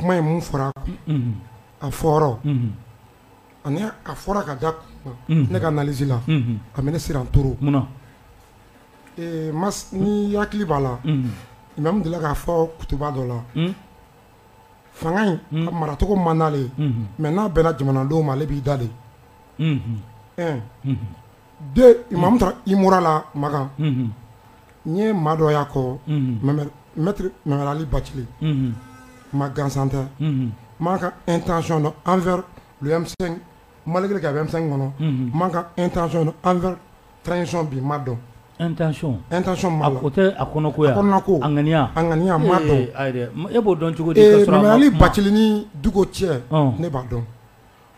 kuma ye mun fɔra a fɔra ani a fɔra ka da ne ka analyse la a bɛ ne siran toro ni hakili b'a la Imam delila k'a fɔ kutuba dɔ la fanga in a maracogo man d'ale mais n'a bɛnna jamanadenw ma ale b'i da de Imam taara IMORA la Makan n ye maa dɔ y'a kɔ Maître Mamɛd Ali Bacili ma gansan tɛ ma ka intention dɔn envers le M5 malgré que a bɛ M5 kɔnɔ ma ka intention dɔn envers transition bi ma dɔn intention ma la o tɛ a kɔnɔ ko ya a ŋaniya ma dɔn e b'o dɔn cogo di ka sɔrɔ Mamɛd Ali Bacili ni Duko cɛ ne b'a dɔn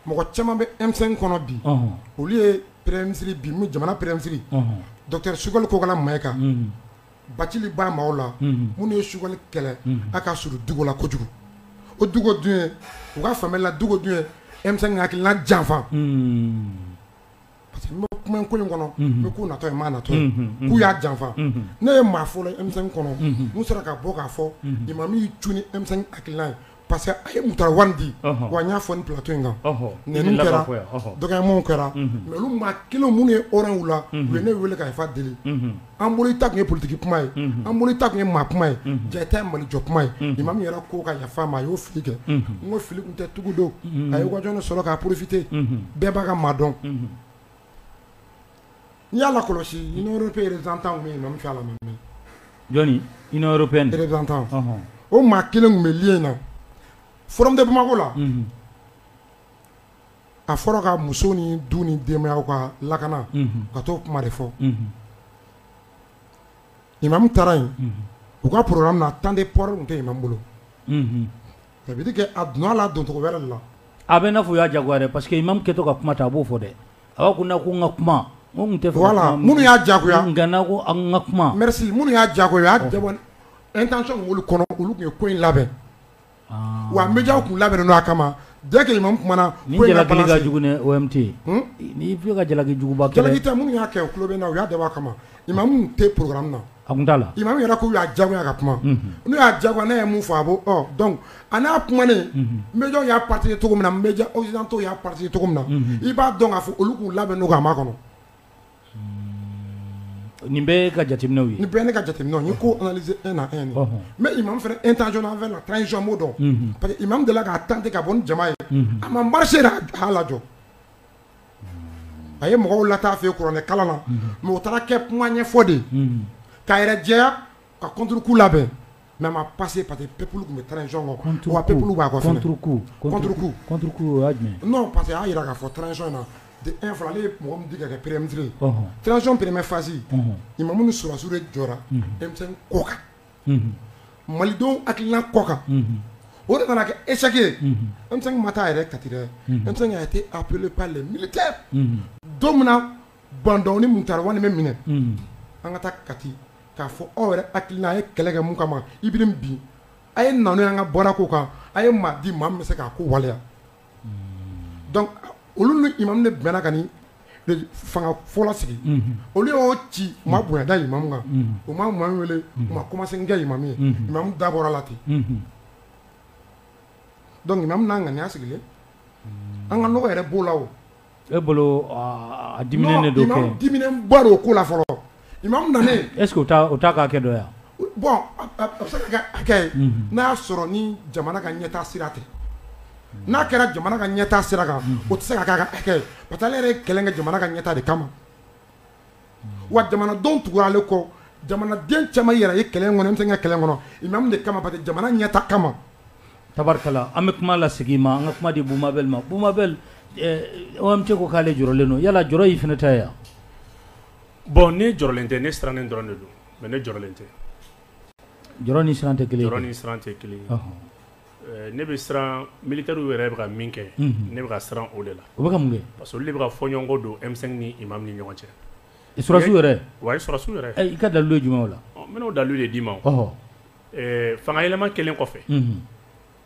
mɔgɔ caman bɛ M5 kɔnɔ bi olu ye premier ministre bi mu jamana premier ministre docteur Sukali Kokala Mayiga Bacili b'a maaw la minnu ye Sukali kɛlɛ a ka surun Duko la kojugu o Duko dun ye u ka faamuyali la Duko dun ye M5 hakilina janfa parce que n bɛ kuma ko in kɔnɔ n bɛ k'u natɔ ye maa natɔ ye k'u y'a janfa ne ye maa fɔlɔ M5 kɔnɔ mun sera ka bɔ k'a fɔ Imam y'i cun ni M5 hakilina ye parce que a ye Mutara Wani di wa n y'a fɔ ni plateau in kan nɛniw kɛra dɔgɔyamaw kɛra mais olu maa kelen minnu ye orange la u ye ne wele ka yafa deli an bolo i ta tun ye politique kuma ye an bolo i ta tun ye maa kuma ye jɛta ye malijɔ kuma ye Imam yɛrɛ ko ka yafa ma a y'o fili kɛ n ko fili tun tɛ tugu don a ye occasion sɔrɔ k'a profiter bɛɛ b'a ka maa dɔn n'i y'a lakɔlɔsi Union européenne représentant bɛ yen nɔ n fɛ a la jɔnni Union européenne représentant o maa kelen tun bɛ lié na Forum de Bamako la a fɔra ka muso ni du ni denbayaw ka lakana ka t'o kuma de fɔ Imam taara yen u ka programme na temps de port tun tɛ Imam bolo ça veut dire que a donna la doncogo wɛrɛ de la a bɛ n'a fɔ u y'a jagoya dɛ parce que Imam kɛtɔ ka kuma ta a b'o fɔ dɛ a b'a ko na ko n ka kuma n kun tɛ fɛ voilà minnu y'a jagoya nka na ko n ka kuma merci minnu y'a jagoya o y'a dabɔ intention min b'olu kɔnɔ olu tun ye ko in labɛn wa médiaw tun labɛnnen don a kama dès que Imam kumana ni jalaki ka jugu ni OMT ni fi ka jalaki juguba kɛlɛ jalaki tɛ minnu y'a kɛ o tulo bɛ na u y'a dabɔ a kama Imam tɛ programme na a kun t'a la Imam yɛrɛ ko y'a jagoya ka kuma n'u y'a jagoya ne ye mun fɔ a b'o donc a n'a kumanen médiaw y'a partagé cogo min na médias occidentaux y'a partagé cogo min na i b'a dɔn k'a fɔ olu k'u labɛn n'o k'a makɔnɔ nin bɛɛ ka jateminɛw ye nin bɛɛ ne ka jateminɛw ye ko analyser un à un mais Imam fana intention envers la transition m'o dɔn parce que Imam delila k'a tenter ka bɔ ni jama ye a ma marché a y'a lajɔ a ye mɔgɔw lataa fɛ kuranɛ kalan na mais o taara kɛ kuma ɲɛfɔ de k'a yɛrɛ jɛya ka contre coup labɛn mais a ma passé parce que peuple tun bɛ transition kɔ wa peuple b'a kɔ fɛnɛ contre coup o y'a jumɛn non parce que a y'a jira k'a fɔ transition na de un fɔlɔ ale ye mɔgɔ min di ka kɛ premier ministre ye transition première phase Imam ni sɔrɔsiw de jɔra M5 kɔ kan malidenw hakilina kɔ kan o de nana kɛ échec ye M5 ma taa a yɛrɛ kati dɛ M5 a été appelé par les militaires don min na Bandɔn ni Mutara Wani bɛ minɛ an ka taa kati k'a fɔ aw yɛrɛ hakilina a ye kɛlɛ kɛ mun kama Ibirim bi a ye na n'o ye an ka bɔra ko kan a ye maa di maa min bɛ se k'a ko waleya donc olu ni Imam de bɛnna ka ni fanga fɔlɔ sigi olu y'o ci u ma bonya da Imam kan u ma Imam wele u ma commencé n kɛ Imam ye Imam dabɔra la ten donc Imam n'a ŋaniya sigilen an ka nɔgɔ yɛrɛ b'o la o e bolo a diminen de do kɛ Imam diminen ba do ko la fɔlɔ Imam nanen est ce que o t'a ka kɛ dɔ ya bon a bɛ se ka kɛ hakɛ ye n'a y'a sɔrɔ ni jamana ka ɲɛtaa sira tɛ n'a kɛra jamana ka ɲɛtaa sira kan o tɛ se ka kɛ a ka hakɛ ye parce que ale yɛrɛ ye kɛlɛ kɛ jamana ka ɲɛtaa de kama wa jamanadenw tugura ale kɔ jamanaden caman yɛrɛ ye kɛlɛ in kɔnɔ M5 ka kɛlɛ in kɔnɔ Imam de kama parce que jamana ɲɛtaa kama tabarikala an bɛ kuma lasegin ma an ka kuma di Bumabel ma Bumabel OMT ko k'ale jɔrɔlen don yala jɔrɔ y'i fana ta ye bon ne jɔrɔlen tɛ ne sirannen dɔrɔn de don mais ne jɔrɔlen tɛ jɔrɔ ni siran tɛ kelen ye jɔrɔ ni siran tɛ kelen ye ne bɛ siran militaires yɛrɛ bɛ ka min kɛ ne bɛ ka siran o de la o bɛ ka mun kɛ parce que olu de bɛ ka fɔɲɔgɔnkɔ don M5 ni Imam ni ɲɔgɔn cɛ sɔrɔsiw yɛrɛ wa sɔrɔsiw yɛrɛ i ka dalilu ye jumɛn o la n bɛn'o dalilu de d'i ma fanga yɛlɛma kelen kɔfɛ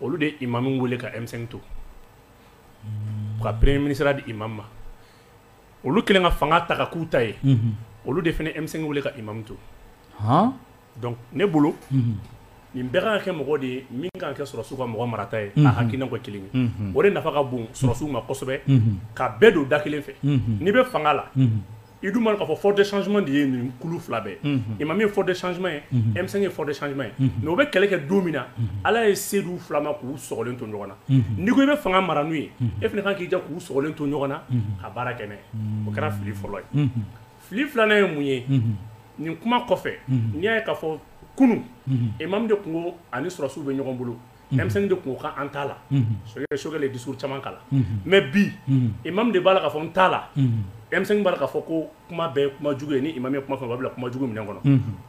olu de Imam wele ka M5 to ka premier ministre di Imam ma olu kelen ka fanga ta ka k'u ta ye olu de fana M5 wele ka Imam to donc ne bolo nin bɛɛ kan ka kɛ mɔgɔ de ye min kan ka kɛ sɔrɔsiw ka mɔgɔ marata ye a hakilina ko kelen ye o de nafa ka bon sɔrɔsiw ma kosɛbɛ ka bɛɛ don da kelen fɛ n'i bɛ fanga la i dun man k'a fɔ fort de changement de ye nin kulu fila bɛɛ imam ye fort de changement ye M5 ye fort de changement ye mais o bɛ kɛlɛ kɛ don min na ala ye se d'u fila ma k'u sɔgɔlen to ɲɔgɔn na n'i ko i bɛ fanga mara n'u ye e fana kan k'i jɛ k'u sɔgɔlen to ɲɔgɔn na ka baara kɛ n'a ye o kɛra fili fɔlɔ ye fili filanan ye mun ye nin kuma kɔfɛ n'i y'a ye k'a fɔ kunu imam de tun ko ani sɔrɔsiw bɛ ɲɔgɔn bolo M5 de tun ko k'an t'a la sogɛlɛ discours caman k'a la mais bi imam de b'a la k'a fɔ n t'a la M5 b'a la k'a fɔ ko kuma bɛɛ kuma jugu ye ni imam ye kuma fɔ a b'a bila kuma jugu minɛn kɔnɔ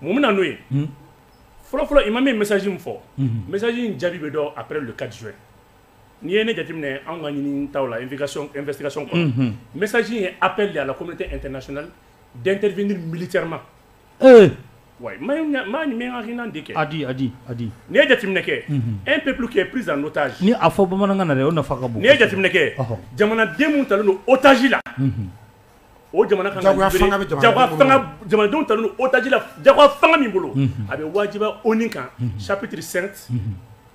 mun bɛna n'o ye fɔlɔ imam ye message min fɔ message in jaabi bɛ dɔn après le 4 juin n'i ye ne jateminɛ anw ka ɲini taw la investigation kɔnɔ message in ye appel de à la communauté internationale d'intervenir militairement ouais maa nin bɛ n hakilina de kɛ adi n'i ye jateminɛ kɛ un peuple qui est pris en otage ni a fɔ bamanankan na dɛ o nafa ka bon n'i ye jateminɛ kɛ jamanaden mun talen don otage la o jamana kan ka jamanadenw talen don otage la jagoya fanga min bolo a bɛ wajiba ONU kan chapitre 5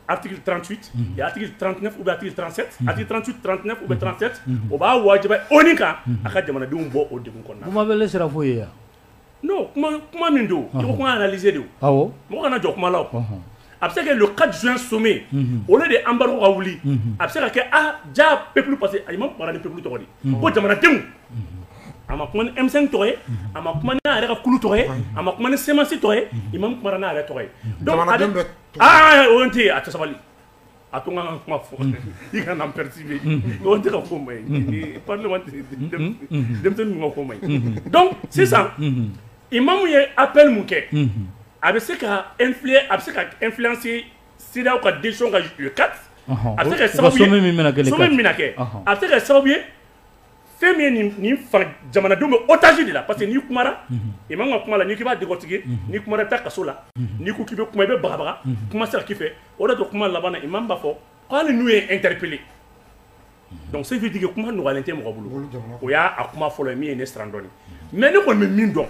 article 38 et article 39 ou bien article 37 article 38 39 ou bien 37 o b'a wajiba ONU kan a ka jamanadenw bɔ o degun kɔnɔna kuma bɛɛ sera foyi ye non kuma min don i ko kuma analyser de o mɔgɔ kana jɔ kuma la o a bɛ se ka kɛ le 4 juin sommet olu de embargo ka wuli a bɛ se ka kɛ ja peuple parce que alimami kumara ni peuple tɔgɔ de ko jamanadenw a ma kuma ni M5 tɔgɔ ye a ma kuma n'a yɛrɛ ka kulu tɔgɔ ye a ma kuma ni semence tɔgɔ ye imam kumara n'a yɛrɛ tɔgɔ ye donc o n tɛ yen a tɛ sabali a to n ka kuma fɔ i kana n perturber o n tɛ ka ko ma ye parlement denmisɛnnin ka ko ma ye donc sisan imam ye appel mun kɛ a bɛ se ka influencer CEDEAO ka décision ka le 4 a bɛ se ka kɛ sababu ye sommet min bɛna kɛ a bɛ se ka kɛ sababu ye fɛn min ye nin jamanadenw bɛ otage de la parce que n'i kumara imam ka kuma la n'i k'i b'a décortiquer n'i kumara i bɛ taa kaso la n'i ko k'i bɛ kuma i bɛ bagabaga kuma sera k'i fɛ o de to kuma laban na imam b'a fɔ k'ale n'u ye interpellé donc ce veut dire que kuma nɔgɔyalen tɛ mɔgɔ bolo o y'a kuma fɔlɔ ye min ye ne siran dɔɔnin mais ne kɔni bɛ min dɔn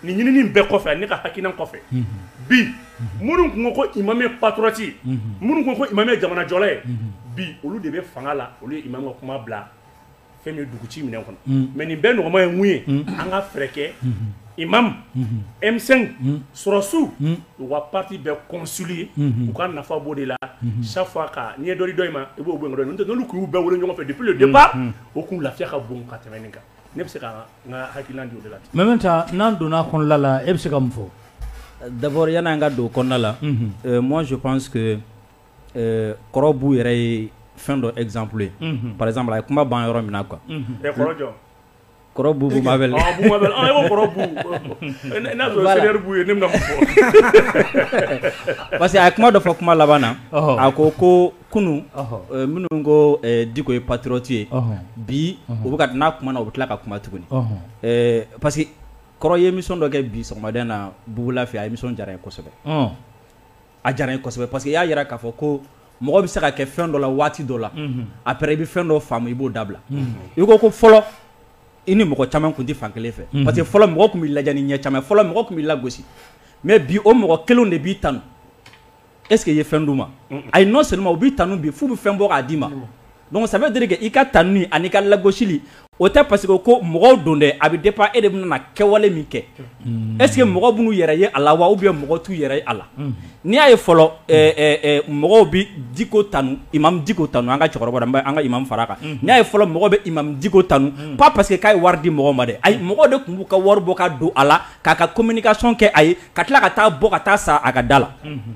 nin ɲinini bɛɛ kɔfɛ ne ka hakilina kɔfɛ bi minnu kun ko ko imam ye patriote ye minnu kun ko ko imam ye jamanajɔla ye bi olu de bɛ fanga la olu ye imam ka kuma bila fɛn min duguci minɛn kɔnɔ mais nin bɛɛ nɔgɔma ye mun ye an ka fɛɛrɛ kɛ imam M5 sɔrɔsiw u ka parti bɛɛ concilier u ka nafa b'o de la chaque fois ka n'i ye dɔ di dɔ in ma i b'o bɔ yen dɔ n'o tɛ n'olu kun y'u bɛɛ wele ɲɔgɔn fɛ depuis le départ o kun lafiya ka bon ka tɛmɛ nin kan ne bɛ se ka n ka hakilina di o de la. mais maintenant n'an donna kɔnɔna la e bɛ se ka mun fɔ. d'abord yan'an ka don kɔnɔna la moi je pense que kɔrɔ b'u yɛrɛ ye fɛn dɔ exemple ye par exemple a ye kuma ban yɔrɔ min na quoi. kɔrɔ jɔ. kɔrɔ bu Bumabel. Bumabel e ko kɔrɔ bu n'a sɔrɔ senior bu ye ne bɛna mun fɔ. parce que a ye kuma dɔ fɔ kuma laban na a ko kunu minnu ko Diko ye patriote ye bi u bɛ ka n'a kuma na u bɛ tila ka kuma tuguni parce que kɔrɔ ye émission dɔ kɛ bi sɔgɔmaden na Bubula fɛ a émission diyara n ye kosɛbɛ a diyara n ye kosɛbɛ parce que i y'a yira k'a fɔ ko mɔgɔ bɛ se ka kɛ fɛn dɔ la waati dɔ la après i bɛ fɛn dɔ faamu i b'o dabila i ko fɔlɔ i ni mɔgɔ caman kun tɛ fan kelen fɛ parce que fɔlɔ mɔgɔ kun bɛ lajɛ ni ɲɛ caman fɔlɔ mɔgɔ kun bɛ lagosi mais bi o mɔgɔ kelenw de b'i tanu est ce que i ye fɛn d'u ma ayi non seulement u b'i tanu bi f'u bɛ fɛn bɔ k'a d'i ma donc ça veut dire que i ka tanu ani ka lagosili o tɛ parce que ko mɔgɔw don dɛ a bɛ dépend e de bɛna kɛwale min kɛ est ce que mɔgɔ b'u yɛrɛ ye a la wa ou bien mɔgɔ t'u yɛrɛ ye a la n'i y'a ye fɔlɔ mɔgɔw bɛ Diko tanu imam Diko tanu an ka cɛkɔrɔba la an ka imam fara kan n'i y'a ye fɔlɔ mɔgɔw bɛ imam Diko tanu pas parce que k'a ye wari di mɔgɔ ma dɛ ayi mɔgɔw de tun b'u ka wari bɔ ka don a la k'a ka communication kɛ a ye ka tila ka taa bɔ ka taa sa a ka da la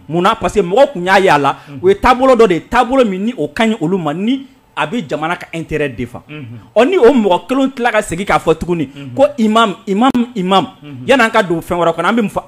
munna parce que mɔgɔw tun y'a ye a la o ye taabolo dɔ de ye taabolo min ni o ka ɲi olu ma ni a bɛ jamana ka intérêt défend ni o mɔgɔ kelen tila ka segin k'a fɔ tuguni ko imam yan'an ka don fɛn wɛrɛ kɔnɔ an bɛ mun fɔ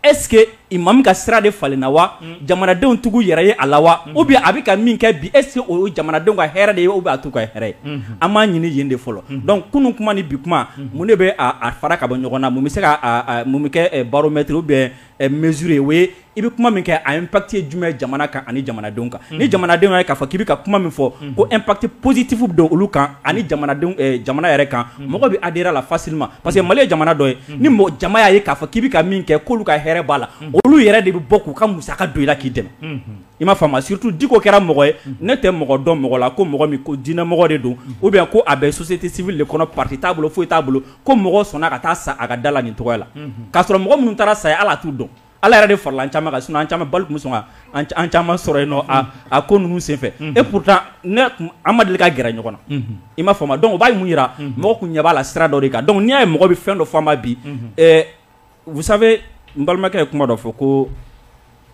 est ce que imam ka sira de falenna wa jamanadenw tugu yɛrɛ ye a la wa ou bien a bɛ ka min kɛ bi est ce que o jamanadenw ka hɛrɛ de ye ou bien a t'u ka hɛrɛ ye an b'a ɲini yen de fɔlɔ donc kunun kuma ni bi kuma mun de bɛ a fara ka bɔ ɲɔgɔn na mun bɛ se ka mun bɛ kɛ baromètre ou bien mesure ye o ye i bɛ kuma min kɛ a impact ye jumɛn jamana kan ani jamanadenw kan ni jamanadenw ye k'a fɔ k'i bɛ ka kuma min fɔ ko impact positif don olu kan ani jamanadenw jamana yɛrɛ kan mɔgɔ bɛ adhérer a la facilement parce que Mali ye jamana dɔ ye ni jama y'a ye k'a fɔ k'i bɛ ka min kɛ k'olu ka hɛrɛ b'a la olu yɛrɛ de bɛ bɔ k'u ka musaka don i la k'i dɛmɛ i m'a faamu surtout Diko kɛra mɔgɔ ye ne tɛ mɔgɔ dɔn mɔgɔ la ko mɔgɔ min ko diinɛmɔgɔ de don ou bien ko a bɛ société civile de kɔnɔ parti t'a bolo foyi t'a bolo ko mɔgɔ sɔnna ka taa sa a ka da la nin tɔgɔ la k'a sɔrɔ mɔgɔ minnu taara sa ye ala t'u dɔn ala yɛrɛ de farala an caman kan sinon an caman bali tun bɛ sɔn ka an caman sɔrɔ yen nɔ a ko ninnu senfɛ et pourtant ne an ma deli ka gɛrɛ ɲɔgɔn na i m'a faamu donc o b'a mun yira mɔgɔ kun ɲɛ b'a la sira dɔ de kan donc n'i y'a ye mɔgɔ bɛ fɛn dɔ fɔ an ma bi vous savez n balimakɛ ye kuma dɔ fɔ ko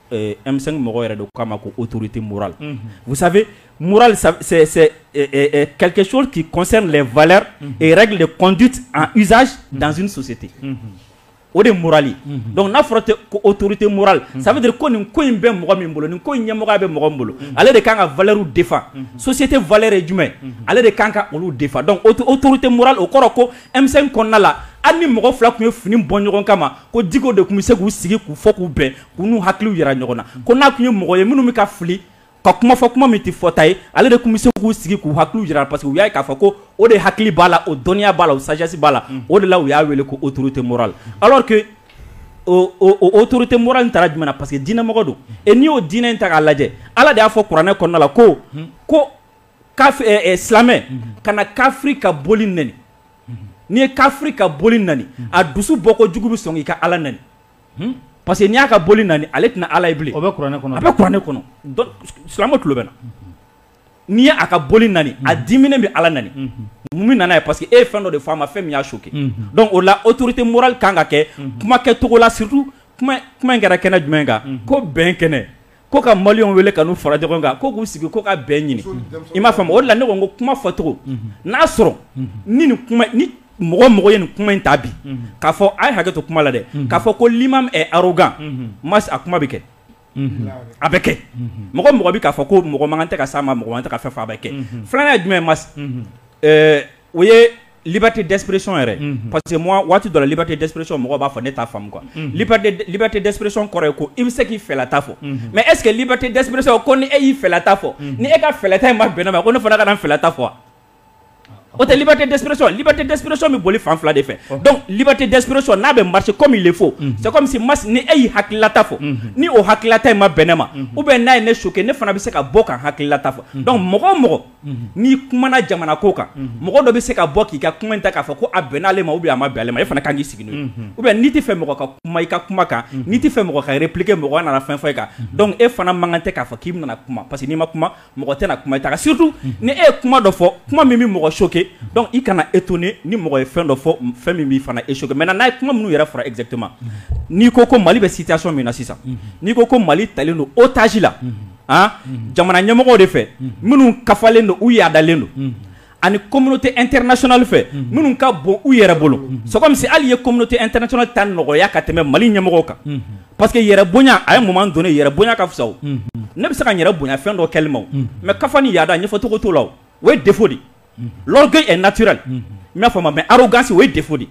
M5 mɔgɔ yɛrɛ de k'a ma ko autorité morale vous savez morale c'est quelque chose qui concerne les valeurs et règles de conduite en usage dans une société o de morale donc n'a fɔra ko autorité morale ça veut dire ko nin ko in bɛ mɔgɔ min bolo nin ko in ɲɛmɔgɔya bɛ mɔgɔ min bolo ale de kan ka valeur défend société valeur ye jumɛn ale de kan ka olu défend donc autorité morale o kɔrɔ ko M5 kɔnɔna la hali ni mɔgɔ fila tun ye fini bɔ ɲɔgɔn kama ko Diko de tun bɛ se k'u sigi k'u fɔ k'u bɛn k'u n'u hakiliw yira ɲɔgɔn na ko n'a tun ye mɔgɔ ye minnu bɛ ka fili ka kuma fɔ kuma min tɛ fɔta ye ale de tun bɛ se k'u sigi k'u hakiliw yira parce que u y'a ye k'a fɔ ko o de hakili b'a la o dɔnniya b'a la o sagesse b'a la o de la u y'a wele ko autorité morale alors que o autorité morale in taara jumɛn na parce que diinɛmɔgɔ don et n'i y'o diinɛ in ta k'a lajɛ ala de y'a fɔ kuranɛ kɔnɔna la ko silamɛ kana kafiri ka boli nɛni n'i ye kafiri ka boli nani a dusu bɔko jugu bɛ sɔn k'i ka ala nani parce que n'i y'a ka boli nani ale tɛna ala ye bilen o bɛ kuranɛ kɔnɔ a bɛ kuranɛ kɔnɔ donc silamɛ tulo bɛ na n'i ye a ka boli nani a diminen bɛ ala nani mun min nana ye parce que e ye fɛn dɔ de fɔ a ma fɛn min y'a choqué donc o la autorité morale kan ka kɛ kuma kɛcogo la surtout kuma in kɛra kɛnɛ jumɛn kan ko bɛn kɛnɛ ko ka maliyɛnw wele ka n'u fara ɲɔgɔn kan ko k'u sigi ko ka bɛn ɲini i m'a faamu o de la ne ko n ko kuma fɔcogo n'a sɔrɔ ni mɔgɔ ye nin kuma in ta bi k'a fɔ a ye hakɛ to kuma la dɛ k'a fɔ ko l'imam est arrogant mas a kuma bɛ kɛ a bɛ kɛ mɔgɔ bɛ k'a fɔ ko mɔgɔ man kan tɛ ka s'a ma mɔgɔ man tɛ ka fɛn fɔ a bɛ kɛ filanan ye jumɛn mas o ye liberté d'expression yɛrɛ parce que moi waati dɔ la liberté d'expression mɔgɔ b'a fɔ ne t'a faamu quoi liberté d'expression kɔrɔ ye ko i bɛ se k'i fɛlata fɔ mais est ce que liberté d'expression ko ni e y'i fɛlata fɔ ni e ka fɛlata in ma bɛn ne ma ko ne fana ka na n fɛlata fɔ o tɛ liberté d'expression bɛ boli fan fila de fɛ donc liberté d'expression n'a bɛ marcher comme il le faut c'est comme si mas ni e y'i hakililata fɔ ni o hakililata in ma bɛn ne ma ou bien n'a ye ne choqué ne fana bɛ se ka bɔ ka hakililata fɔ donc mɔgɔ o mɔgɔ n'i kumana jamana ko kan mɔgɔ dɔ bɛ se ka bɔ k'i ka kuma in ta k'a fɔ ko a bɛnna ale ma ou bien a ma bɛn ale ma e fana kan k'i sigi n'o ye ou bien n'i tɛ fɛ mɔgɔ ka kuma i ka kuma kan n'i tɛ fɛ mɔgɔ ka répliquer mɔgɔ nana fɛn fɔ i kan donc e fana man kan tɛ k'a fɔ k'i bɛna kuma parce que n'i ma kuma mɔgɔ tɛna kuma i ta kan surtout ni e ye kuma dɔ fɔ kuma min bɛ mɔgɔ choqué donc i kana étonné ni mɔgɔ ye fɛn dɔ fɔ fɛn min b'i fana échoqué maintenant n'a ye kuma minnu yɛrɛ fɔra exactement n'i ko ko Mali bɛ situation min na sisan n'i ko ko Mali talen don otage la jamana ɲɛmɔgɔw de fɛ minnu kafalen don u yaadalen don ani communauté internationale fɛ minnu ka bon u yɛrɛ bolo c'est comme si hali ye communauté internationale ta nɔgɔya ka tɛmɛ Mali ɲɛmɔgɔw kan parce que yɛrɛ bonya a ye moment donné yɛrɛ bonya ka fisa o ne bɛ se ka n yɛrɛ bonya fɛn dɔ kɛli ma o mais kafa ni yaada ɲɛfɔcogo t'o la o o ye défaut de l'orgueil est naturel i m'a faamu mais arrogance o ye défaut de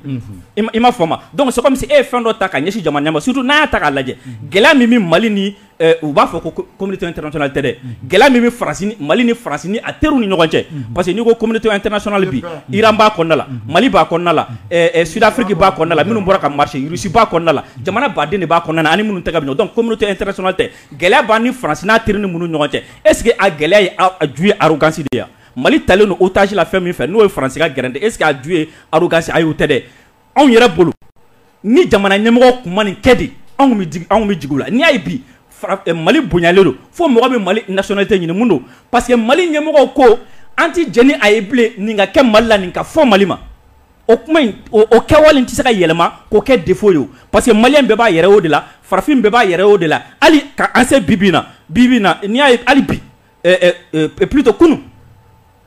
i m'a faamu donc c'est comme si e ye fɛn dɔ ta ka ɲɛsin jamana ɲɛma surtout n'a y'a ta k'a lajɛ gɛlɛya min bɛ Mali ni u b'a fɔ ko communauté internationale tɛ dɛ gɛlɛya min bɛ Mali ni Faransi ni a teriw ni ɲɔgɔn cɛ parce que n'i ko communauté internationale bi Iran b'a kɔnɔna la Mali b'a kɔnɔna la Sud-Afrique b'a kɔnɔna la minnu bɔra ka marché Russie b'a kɔnɔna la jamana baden de b'a kɔnɔna la ani minnu tɛgɛ bɛ ɲɔgɔn donc communauté internationale tɛ gɛlɛya b'a ni Faransi n'a teri ni minnu ɲɔgɔn cɛ est ce que a gɛlɛya ye a ju ye arrogance de ye Mali talen don otage la fɛn min fɛ n'o ye Faransi ka gɛrɛn tɛ est ce que a ju ye arrogance ayi o tɛ dɛ anw yɛrɛ bolo ni jamana ɲɛmɔgɔ kun ma nin kɛ de anw bɛ jigi u la n'i y'a ye bi Mali bonyalen don fo mɔgɔ bɛ Mali nationalité ɲini mun don parce que Mali ɲɛmɔgɔw ko an ti jɛni a ye bilen nin ka kɛ Mali la nin ka fɔ Mali ma o kuma in o kɛwale tɛ se ka yɛlɛma k'o kɛ défaut ye o parce que maliyɛn bɛɛ b'a yɛrɛ o de la farafin bɛɛ b'a yɛrɛ o de la hali ka an se bibi na n'i y'a ye hali bi plutôt kunu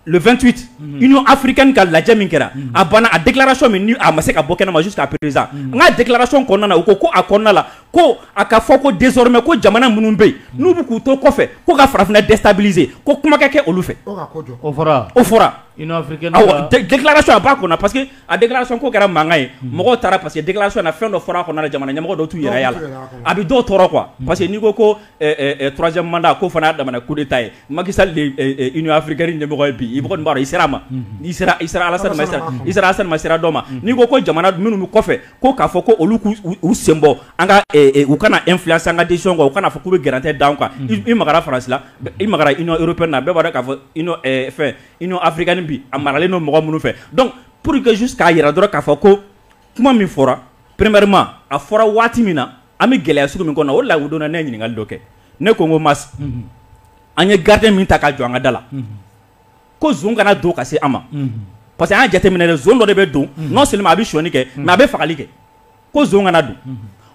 le 28 Union africaine ka lajɛ min kɛra a banna a déclaration min ni a ma se ka bɔ kɛnɛma jusqu'à présent n ka déclaration kɔnɔna na u ko a kɔnɔna la ko a ka fɔ ko désormais ko jamana minnu bɛ yen n'u bɛ k'u to kɔfɛ ko ka farafinna déstabiliser ko kuma ka kɛ olu fɛ o fɔra Union africaine déclaration a pas qu'on a parce que a déclaration ko kɛra mankan ye mɔgɔw taara parce que déclaration na fɛn dɔ fɔra kɔnɔ la jamana ɲɛmɔgɔ dɔw t'u yɛrɛ yala a bɛ dɔw tɔɔrɔ quoi parce que n'i ko troisième mandat ko fana damana coup d'état ye Macky Sall de Union africaine ɲɛmɔgɔ ye bi i bɔgɔ nin b'a dɔn i sera a ma i sera Alassane ma sera dɔ ma n'i ko jamana minnu bɛ kɔfɛ ko k'a fɔ ko olu k'u sen bɔ an ka u kana influence an ka décision kan u kana fɔ k'u bɛ garantie d'an quoi i magara France la i magara Union européenne na bɛɛ b'a dɔn k'a fɔ Union africaine bi a maralen no mɔgɔ minnu fɛ donc pour que juste k'a yira dɔrɔn k'a fɔ ko kuma min fɔra premièrement a fɔra waati min na an bɛ gɛlɛya sugu min kɔnɔ o la o donna ne ye ɲininkali dɔ kɛ ne ko n ko Mas an ye gardien min ta ka jɔ an ka da la ko zone kana don ka se an ma parce que an y'a jateminɛ zone dɔ de bɛ don non seulement a bɛ sonyani kɛ mais a bɛ fagali kɛ ko zone kana don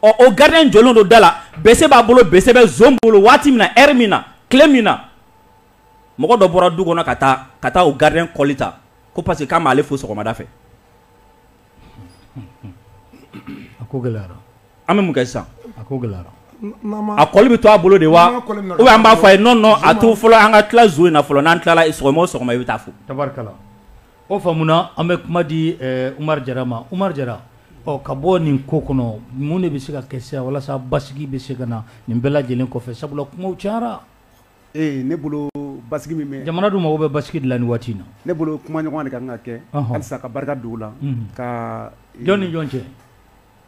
o gardien jɔlen don da la BC b'a bolo BC bɛ zone bolo waati min na heure min na tile min na mɔgɔ dɔ bɔra du kɔnɔ ka taa o gardien kɔli ta ko parce que k'a m'ale fo sɔgɔmada fɛ a ko gɛlɛyara an bɛ mun kɛ sisan a ko gɛlɛyara a kɔli bɛ to a bolo de wa ou bien an b'a fɔ a ye non non a to fɔlɔ an ka tila zo in na fɔlɔ n'an tilala sɔgɔma o sɔgɔma i bɛ taa fo tabarikala o faamuna an bɛ kuma di Umar Jara ma Umar Jara ka bɔ nin ko kɔnɔ mun de bɛ se ka kɛ sisan walasa basigi bɛ se ka na nin bɛɛ lajɛlen kɔfɛ sabula kumaw cayara ne bolo basigi min bɛ jamana dun mago bɛ basigi de la nin waati in na ne bolo kuma ɲɔgɔn de kan ka kɛ halisa ka barika don o la ka jɔn ni jɔn cɛ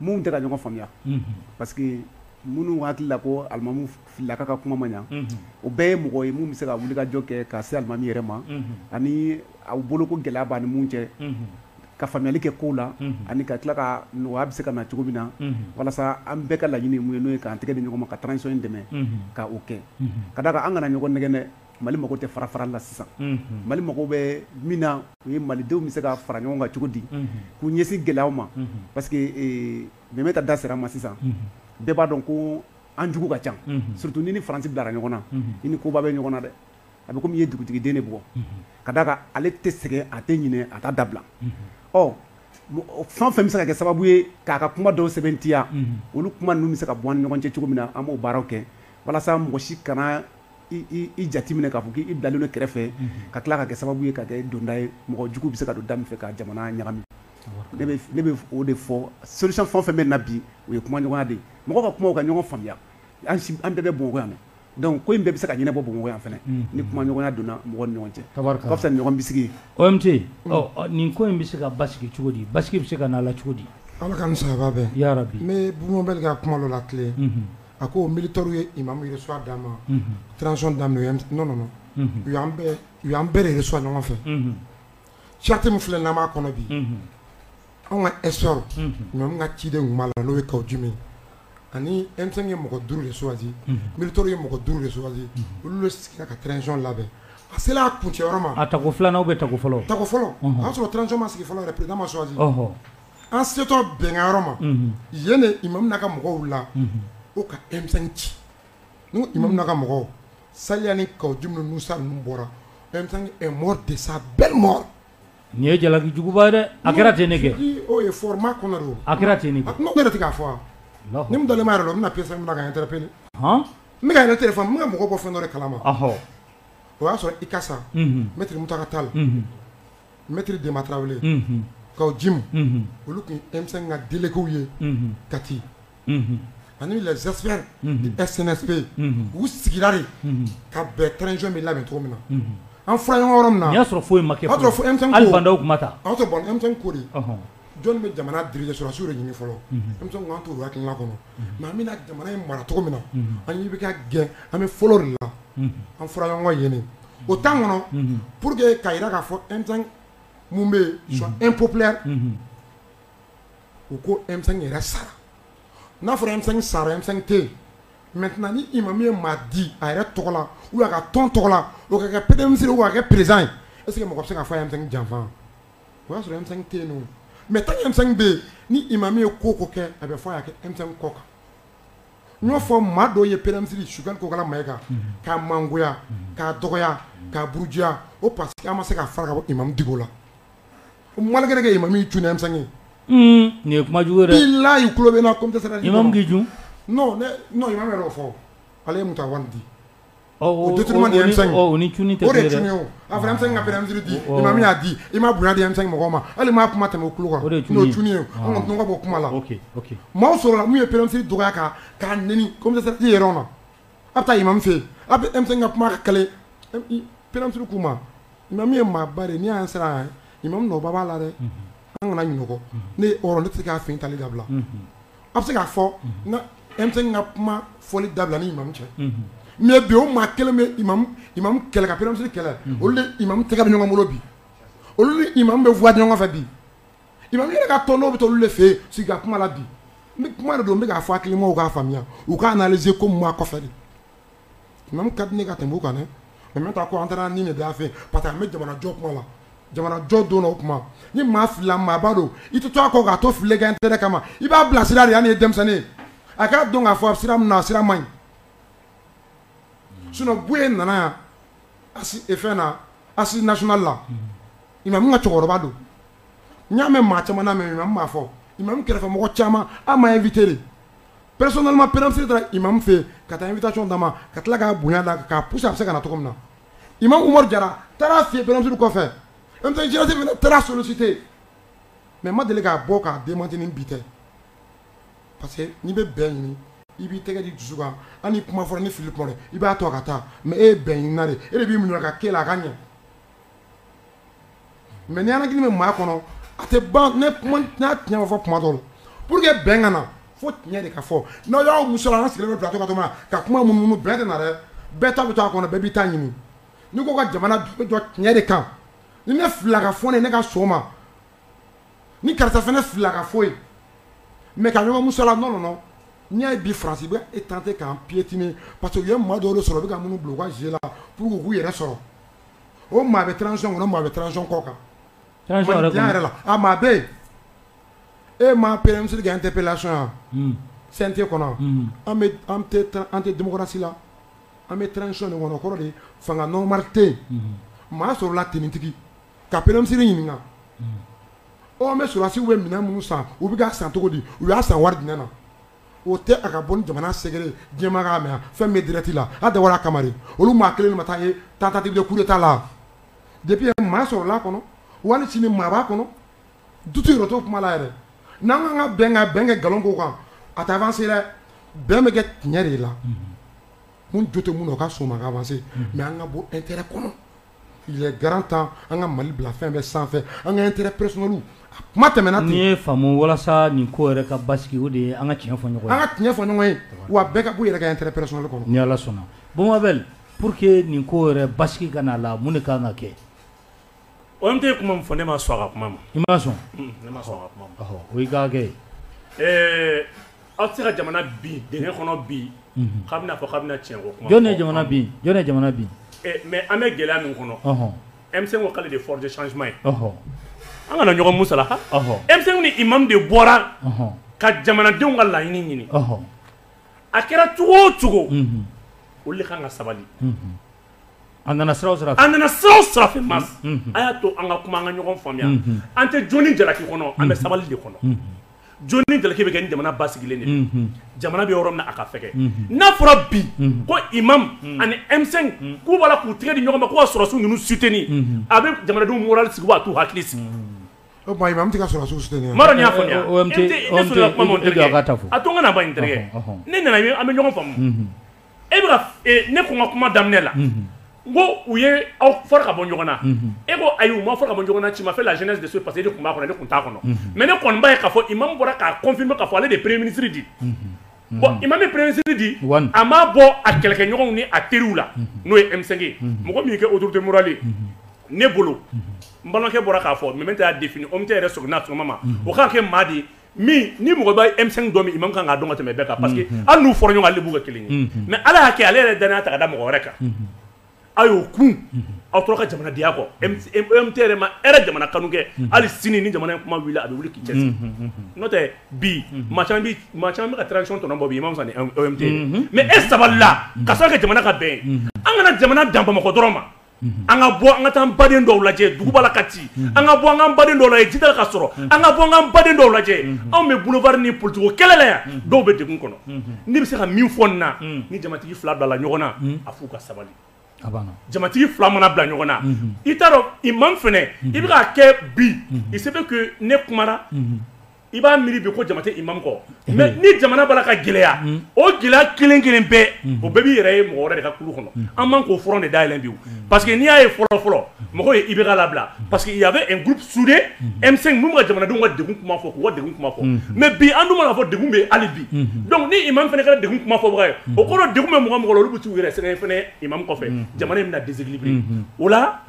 mun tɛ ka ɲɔgɔn faamuya parce que minnu hakili la ko alimamu filaka ka kuma ma ɲa o bɛɛ ye mɔgɔ ye mun bɛ se ka wuli ka jɔ kɛ ka se alimami yɛrɛ ma ani aw bolo ko gɛlɛya b'a ni mun cɛ ka faamuyali kɛ kow la ani ka tila ka nɔgɔya bɛ se ka na cogo min na walasa an bɛɛ ka laɲini mun ye n'o ye k'an tɛgɛ di ɲɔgɔn ma ka transition in dɛmɛ ka o kɛ ka d'a kan an kana ɲɔgɔn nɛgɛn dɛ Mali mago tɛ fara farali la sisan Mali mago bɛ min na o ye malidenw bɛ se ka fara ɲɔgɔn kan cogo di k'u ɲɛsin gɛlɛyaw ma parce que Mɛmɛta da sera ma sisan bɛɛ b'a dɔn ko an jugu ka ca surtout ni Faransi bilara ɲɔgɔn na i ni koba bɛ ɲɔgɔn na dɛ a bɛ komi i ye dugutigi den de bugɔ ka d'a kan ale tɛ sɛgɛn a tɛ ɲinɛ a t'a dabila fɛn fɛn bɛ se ka kɛ sababu ye k'a ka kuma dɔw sɛbɛntiya olu kuma ninnu bɛ se ka bɔ an ni ɲɔgɔn cɛ cogo min na an b'o baaraw kɛ walasa mɔgɔ si kana i jati minɛ k'a fɔ k'i bilalen don kɛrɛfɛ ka tila ka kɛ sababu ye ka kɛ donda ye mɔgɔ jugu bɛ se ka don da min fɛ ka jamana ɲagami ne bɛ o de fɔ solution fɛn fɛn bɛ na bi o ye kuma ɲɔgɔnya de ye mɔgɔ ka kumaw ka ɲɔgɔn faamuya an bɛɛ bɛ Bamakɔ yan donc ko in bɛɛ bɛ se ka ɲɛnabɔ Bamakɔ yan fɛnɛ ni kuma ɲɔgɔnya donna mɔgɔw ni ɲɔgɔn cɛ ka fisa ni ɲɔgɔn bisigi OMT nin ko in bɛ se ka basigi cogo di basigi bɛ se ka na la cogo di ala ka ni sababa bɛn ya rabi n bɛ Buma Bɛli ka kuma dɔ la tile a ko militaire ye imamu reçoit d'a ma transition daminɛ non u y'an bɛɛ de reçoit ɲɔgɔn fɛ charte min filɛ n'an b'a kɔnɔ bi anw ka essor imamu ka ciden kun b'a la n'o ye Kawo Jime ani M5 ye mɔgɔ 5 de choisi militaire ye mɔgɔ 5 de choisi olu de sigira ka transition labɛn a sela a kuncɛ yɔrɔ ma a tako filanan ou bien tako fɔlɔ tako fɔlɔ o y'a sɔrɔ transition ma sigi fɔlɔ yɛrɛ président ma choisi an setɔ bɛnkan yɔrɔ ma yen de imamu n'a ka mɔgɔw wulila o ka M5 ci n'o imamu n'a ka mɔgɔw Saliya ni Kawo Jime ni Nusa ninnu bɔra M5 est mort de sa belle mort nin ye jalaki juguba ye dɛ a kɛra ten ne kɛ o ye format kɔnɔ de o a kɛra ten ne kɛ ne yɛrɛ tɛ k'a fɔ ni mun dalen ma yɛrɛ la o bɛna pièce min na ka interpeller n bɛ ka yɛrɛ téléphone n bɛ ka mɔgɔ bɔ fɛn dɔ de kalama o y'a sɔrɔ Ikasa maître Moutaka Tall maître Dema Traoré Kawo Jime olu tun ye M5 ka délégués ye Kati ani les experts du SNSP u sigira de ka bɛn transition bɛ labɛn cogo min na an fura ɲɔgɔn yɔrɔ min na n'i y'a sɔrɔ foyi ma kɛ fɔlɔ, o y'a sɔrɔ M5 ko hali bandaw kuma ta, o y'a sɔrɔ bon M5 ko de jɔn bɛ jamana dirige sɔrɔsiw de ɲini fɔlɔ M5 ko an t'o hakilina kɔnɔ mais an bɛna jamana in mara cogo min na an ɲɛ bɛ ka gɛn an bɛ fɔlɔ de la an fura ɲɔgɔn yen o temps kɔnɔ pour que ka yira k'a fɔ M5 mun bɛ yen sont impopulaires u ko M5 yɛrɛ sara n'a fɔra M5 sara M5 tɛ yen maintenant ni imam ye maa di a yɛrɛ tɔgɔ la ou a ka tɔn tɔgɔ la o ka kɛ PDM ou a ka kɛ président ye est ce que mɔgɔ bɛ se k'a fɔ a ye M5 janfa o y'a sɔrɔ M5 tɛ yen nɔ mais tant que M5 bɛ yen ni imam ye ko ko kɛ a bɛ fɔ a y'a kɛ M5 kɔ kan n y'o fɔ maa dɔw ye PDM Sukani Kokala Mayiga k'a mangoya k'a dɔgɔya k'a burujuya o parce que an ma se k'a fara ka bɔ imam digo la o malgré que imam y'i cun M5 ye nin ye kuma jugu ye dɛ bilahi tulo bɛ n na comme tɛ se ka imam k'i cun non imam yɛrɛ y'o fɔ ale ye Mutawalli di au détriment de M5 o ni tuni te o de tuni o a fana M5 ka président di imam ya di ima bunya di M5 mɔgɔ ma hali ma kuma tɛmɛ o kulo kan n'o tuni o an ka tun ka bɔ kuma la maaw sɔrɔla mun ye président dɔgɔya k'a neni comme ça i yɛrɛ na a bɛ taa imam fɛ a bɛ M5 ka kuma ka kɛlɛ président k'u ma imam ye maaba de n'i y'an sera imam nɔ b'a la dɛ an kana ɲinɔgɔ ne hɔrɔn ne tɛ se k'a fin tali dabila a bɛ se k'a fɔ n ka M5 ka kuma fɔli dabila ni imam cɛ mais bi o maa kelen bɛ imam kɛlɛ ka président kɛlɛ olu de imam tɛgɛ bɛ ɲɔgɔn bolo bi olu ni imam bɛ voix ɲɔgɔn fɛ bi imam yɛrɛ ka tɔn dɔw bɛ taa olu de fɛ yen sigi ka kuma la bi ni kuma de don n bɛ k'a fɔ hakilimaw k'a faamuya u k'a analyser ko mun b'a kɔfɛ de imam ka di ne ka tɛmɛ o kan dɛ mais n bɛ taa ko an taara ni ne de y'a fɛ parce que an bɛ jamana jɔ kuma la jamana jɔ don na o kuma ni maa filila maaba don i tɛ to a kɔ k'a to fili kɛ intérêt kama i b'a bila sira de yanni i ye denmisɛnnin ye a k'a dɔn k'a fɔ sira min na sira man ɲi sinon Buye nana yan fɛn na assise nationale la imam ka cɛkɔrɔba don n y'a mɛn maa caman na mɛ imam m'a fɔ imam kɛrɛfɛ mɔgɔ caman an m'a invité de personnellement président taara imam fɛ ka taa invitation d'a ma ka tila k'a bonya da k'a pousser a bɛ se ka na cogo min na imam Umaru Jara taara fɛ président kɔfɛ MTN Jinɛsi fana taara sollicité mais ma deli k'a bɔ k'a démentir ni bi tɛ parce que n'i bɛ bɛn ɲini i b'i tɛgɛ di dusu kan hali ni kuma fɔra ni fili kuma i b'a to a ka taa mais e ye bɛn ɲini na de e de b'i minɛ ka kɛ la a ka ɲɛ mais ni anakili bɛ maa kɔnɔ a tɛ ban ne kuma n'a tiɲɛ bɛ fɔ kuma dɔw la pour que bɛn ka na fo tiɲɛ de ka fɔ n'aw y'aw muso la an sigilen bɛ plateau kan tuma ka kuma munumunu bɛn tɛ na dɛ bɛɛ ta bɛ to a kɔnɔ bɛɛ b'i ta ɲini n'i ko ka jamana jɔ tiɲɛ de kan ni ne filila ka fɔ ne ka so ma ni karisa fana filila ka fɔ ye mais ka ɲɔgɔn muso la non n'i y'a ye bi France i bɛ e tenter k'an piétiner parce que u ye maa dɔw de sɔrɔ u bɛ ka minnu bila u ka jeu la pour que u k'u yɛrɛ sɔrɔ o maa bɛ transition kɔnɔ maa bɛ transition kɔ kan transition yɛrɛ la a maa bɛ yen e maa premier ministre kɛ interpellation yan CNT kɔnɔ an tɛ démocratie la an bɛ transition de kɔnɔ kɔrɔ de fanga normal tɛ yen maa sɔrɔla tenitigi ka premier ministre ɲininka ɔ an bɛ sɔrɔdasiw bɛ minɛn minnu san u bɛ k'a san cogo di u y'a san wari jumɛn na o tɛ a ka bɔ ni jamana sɛgɛrɛ diɲɛma k'a mɛn fɛn min bɛ direct la a dabɔra a kama de olu maa kelen de ma taa ye tentative de coup d'état la depuis maa sɔrɔla a kɔnɔ wali sini maa b'a kɔnɔ dutu yɛrɛ t'o kuma la yɛrɛ n'an kan ka bɛn kɛ nkalon k'o kan a tɛ avancer dɛ bɛn bɛ kɛ tiɲɛ de la mun jo tɛ mun na o ka sɔn ma ka avancer mais an ka bɔ intérêt kɔnɔ il est grand temps an ka Mali bila fɛn bɛɛ sanfɛ an ka intérêt personnel kuma tɛmɛna ten. N'i ye faamu walasa nin ko yɛrɛ ka basigi o de ye an ka tiɲɛ fɔ ɲɔgɔn ye. An ka tiɲɛ fɔ ɲɔgɔn ye wa bɛɛ ka bɔ i yɛrɛ ka intérêt personnel kɔnɔ. Ni Ala sɔnna. Bon Abel, pour que nin ko yɛrɛ basigi ka na la mun de kan ka kɛ? OMT ye kuma min fɔ ne ma sɔn a ka kuma ma. I ma sɔn? Ne ma sɔn a ka kuma ma. O y'i ka kɛ. Aw tɛ se ka jamana bin dingɛ kɔnɔ bi k'a bɛna fɔ k'a bɛna tiɲɛ ko kuma. Jɔn ye jamana bin? Jɔn ye jamana bin? Mais an bɛ gɛlɛya min kɔnɔ M5 ko k'ale de force de changement ye. An kana ɲɔgɔn musala M5 ni imam de bɔra ka jamanadenw ka laɲini ɲini a kɛra cogo o cogo olu de kan ka sabali a nana sira o sira fɛ mas a y'a to an ka kuma an ka ɲɔgɔn faamuya an tɛ jɔni jalaki kɔnɔ an bɛ sabali de kɔnɔ jɔni jalaki bɛ kɛ ni jamana basigilen de jamana bɛ yɔrɔ min na a ka fɛgɛ n'a fɔra bi ko imam ani M5 k'u b'a la k'u tigɛ di ɲɔgɔn ma ko ka sɔrɔsiw ninnu soutenir a bɛ jamanadenw moral sigi wa a t'u hakili sigi o tuma imam tɛ ka sɔrɔsiw soutenir m'a dɔn n'i y'a faamuya ne sɔrɔla kuma min terikɛ a to n ka na ba in terikɛ ne nana an bɛ ɲɔgɔn faamu e bɛ ka ne ko n ka kuma daminɛ la n ko u ye aw fɔra ka bɔ ɲɔgɔn na e ko ayi u ma fɔra ka bɔ ɲɔgɔn na ci ma fait la jeunesse de ce parce que ne tun b'a kɔnɔ ne tun t'a kɔnɔ mais ne kɔni b'a ye k'a fɔ imam bɔra k'a confirmer k'a fɔ ale de premier ministre di bon imam ye premier ministre di a m'a bɔ a kɛlɛkɛɲɔgɔnw ni a teriw la n'o ye M5 ye mɔgɔ min kɛ autorité morale ye ne bolo n balimakɛ bɔra k'a fɔ mais y'a défini OMT yɛrɛ sɔgɔna tuma ma o kan ka kɛ maa de min ni mɔgɔ b'a M5 dɔn min imam kan k'a dɔn ka tɛmɛ bɛɛ kan parce que hali n'u fɔra ɲɔgɔn ale b'u kɛ kelen ye mais ala y'a kɛ ale yɛrɛ danaya ta ka da mɔgɔ wɛrɛ kan a y'o kun aw tora ka jamanadenya kɔ OMT yɛrɛ ma hɛrɛ jamana kanu kɛ hali sini ni jamana in kuma wuli a bɛ wuli k'i cɛsiri n'o tɛ bi maa caman bɛ ka transition tɔnɔ bɔ bi imam san ni OMT mais e sabalila ka sɔrɔ ka jamana ka bɛn an kana jamana dan Bamakɔ dɔrɔn ma an ka bɔ an ka taa an baden dɔw lajɛ dugu b'a la ka ci an ka bɔ an ka baden dɔw lajɛ jita ka sɔrɔ an ka bɔ an ka baden dɔw lajɛ anw bɛ boulevard ni politique kɛlɛ la yan dɔw bɛ degun kɔnɔ ne bɛ se ka min fɔ nin na ni jamatigi fila bila ɲɔgɔn na a f'u ka sabali jamatigi fila mana bila ɲɔgɔn na i t'a dɔn imam fɛnɛ i bɛ k'a kɛ bi il se fait que ne kumara i b'a miiri bi ko jama tɛ imam kɔ mais ni jamana b'a la ka gɛlɛya o gɛlɛya kelen kelen bɛɛ o bɛɛ b'i yɛrɛ ye mɔgɔ wɛrɛ de ka kulu kɔnɔ an man k'o furan de dayɛlɛn bi parce que n'i y'a ye fɔlɔ fɔlɔ mɔgɔw ye IBK labila parce que il y avait un groupe soudé M5 mun bɛ ka jamanadenw ka degun kuma fɔ k'u ka degun kuma fɔ mais bi an dun mana fɔ degun bɛ hali bi donc ni imam fɛnɛ kɛra degun kuma fɔbaga ye o kɔrɔ degun bɛ mɔgɔ mɔgɔ la olu bɛ t'u yɛrɛ sɛgɛn fɛnɛ imam kɔfɛ jamana in bɛna déséquilibré o la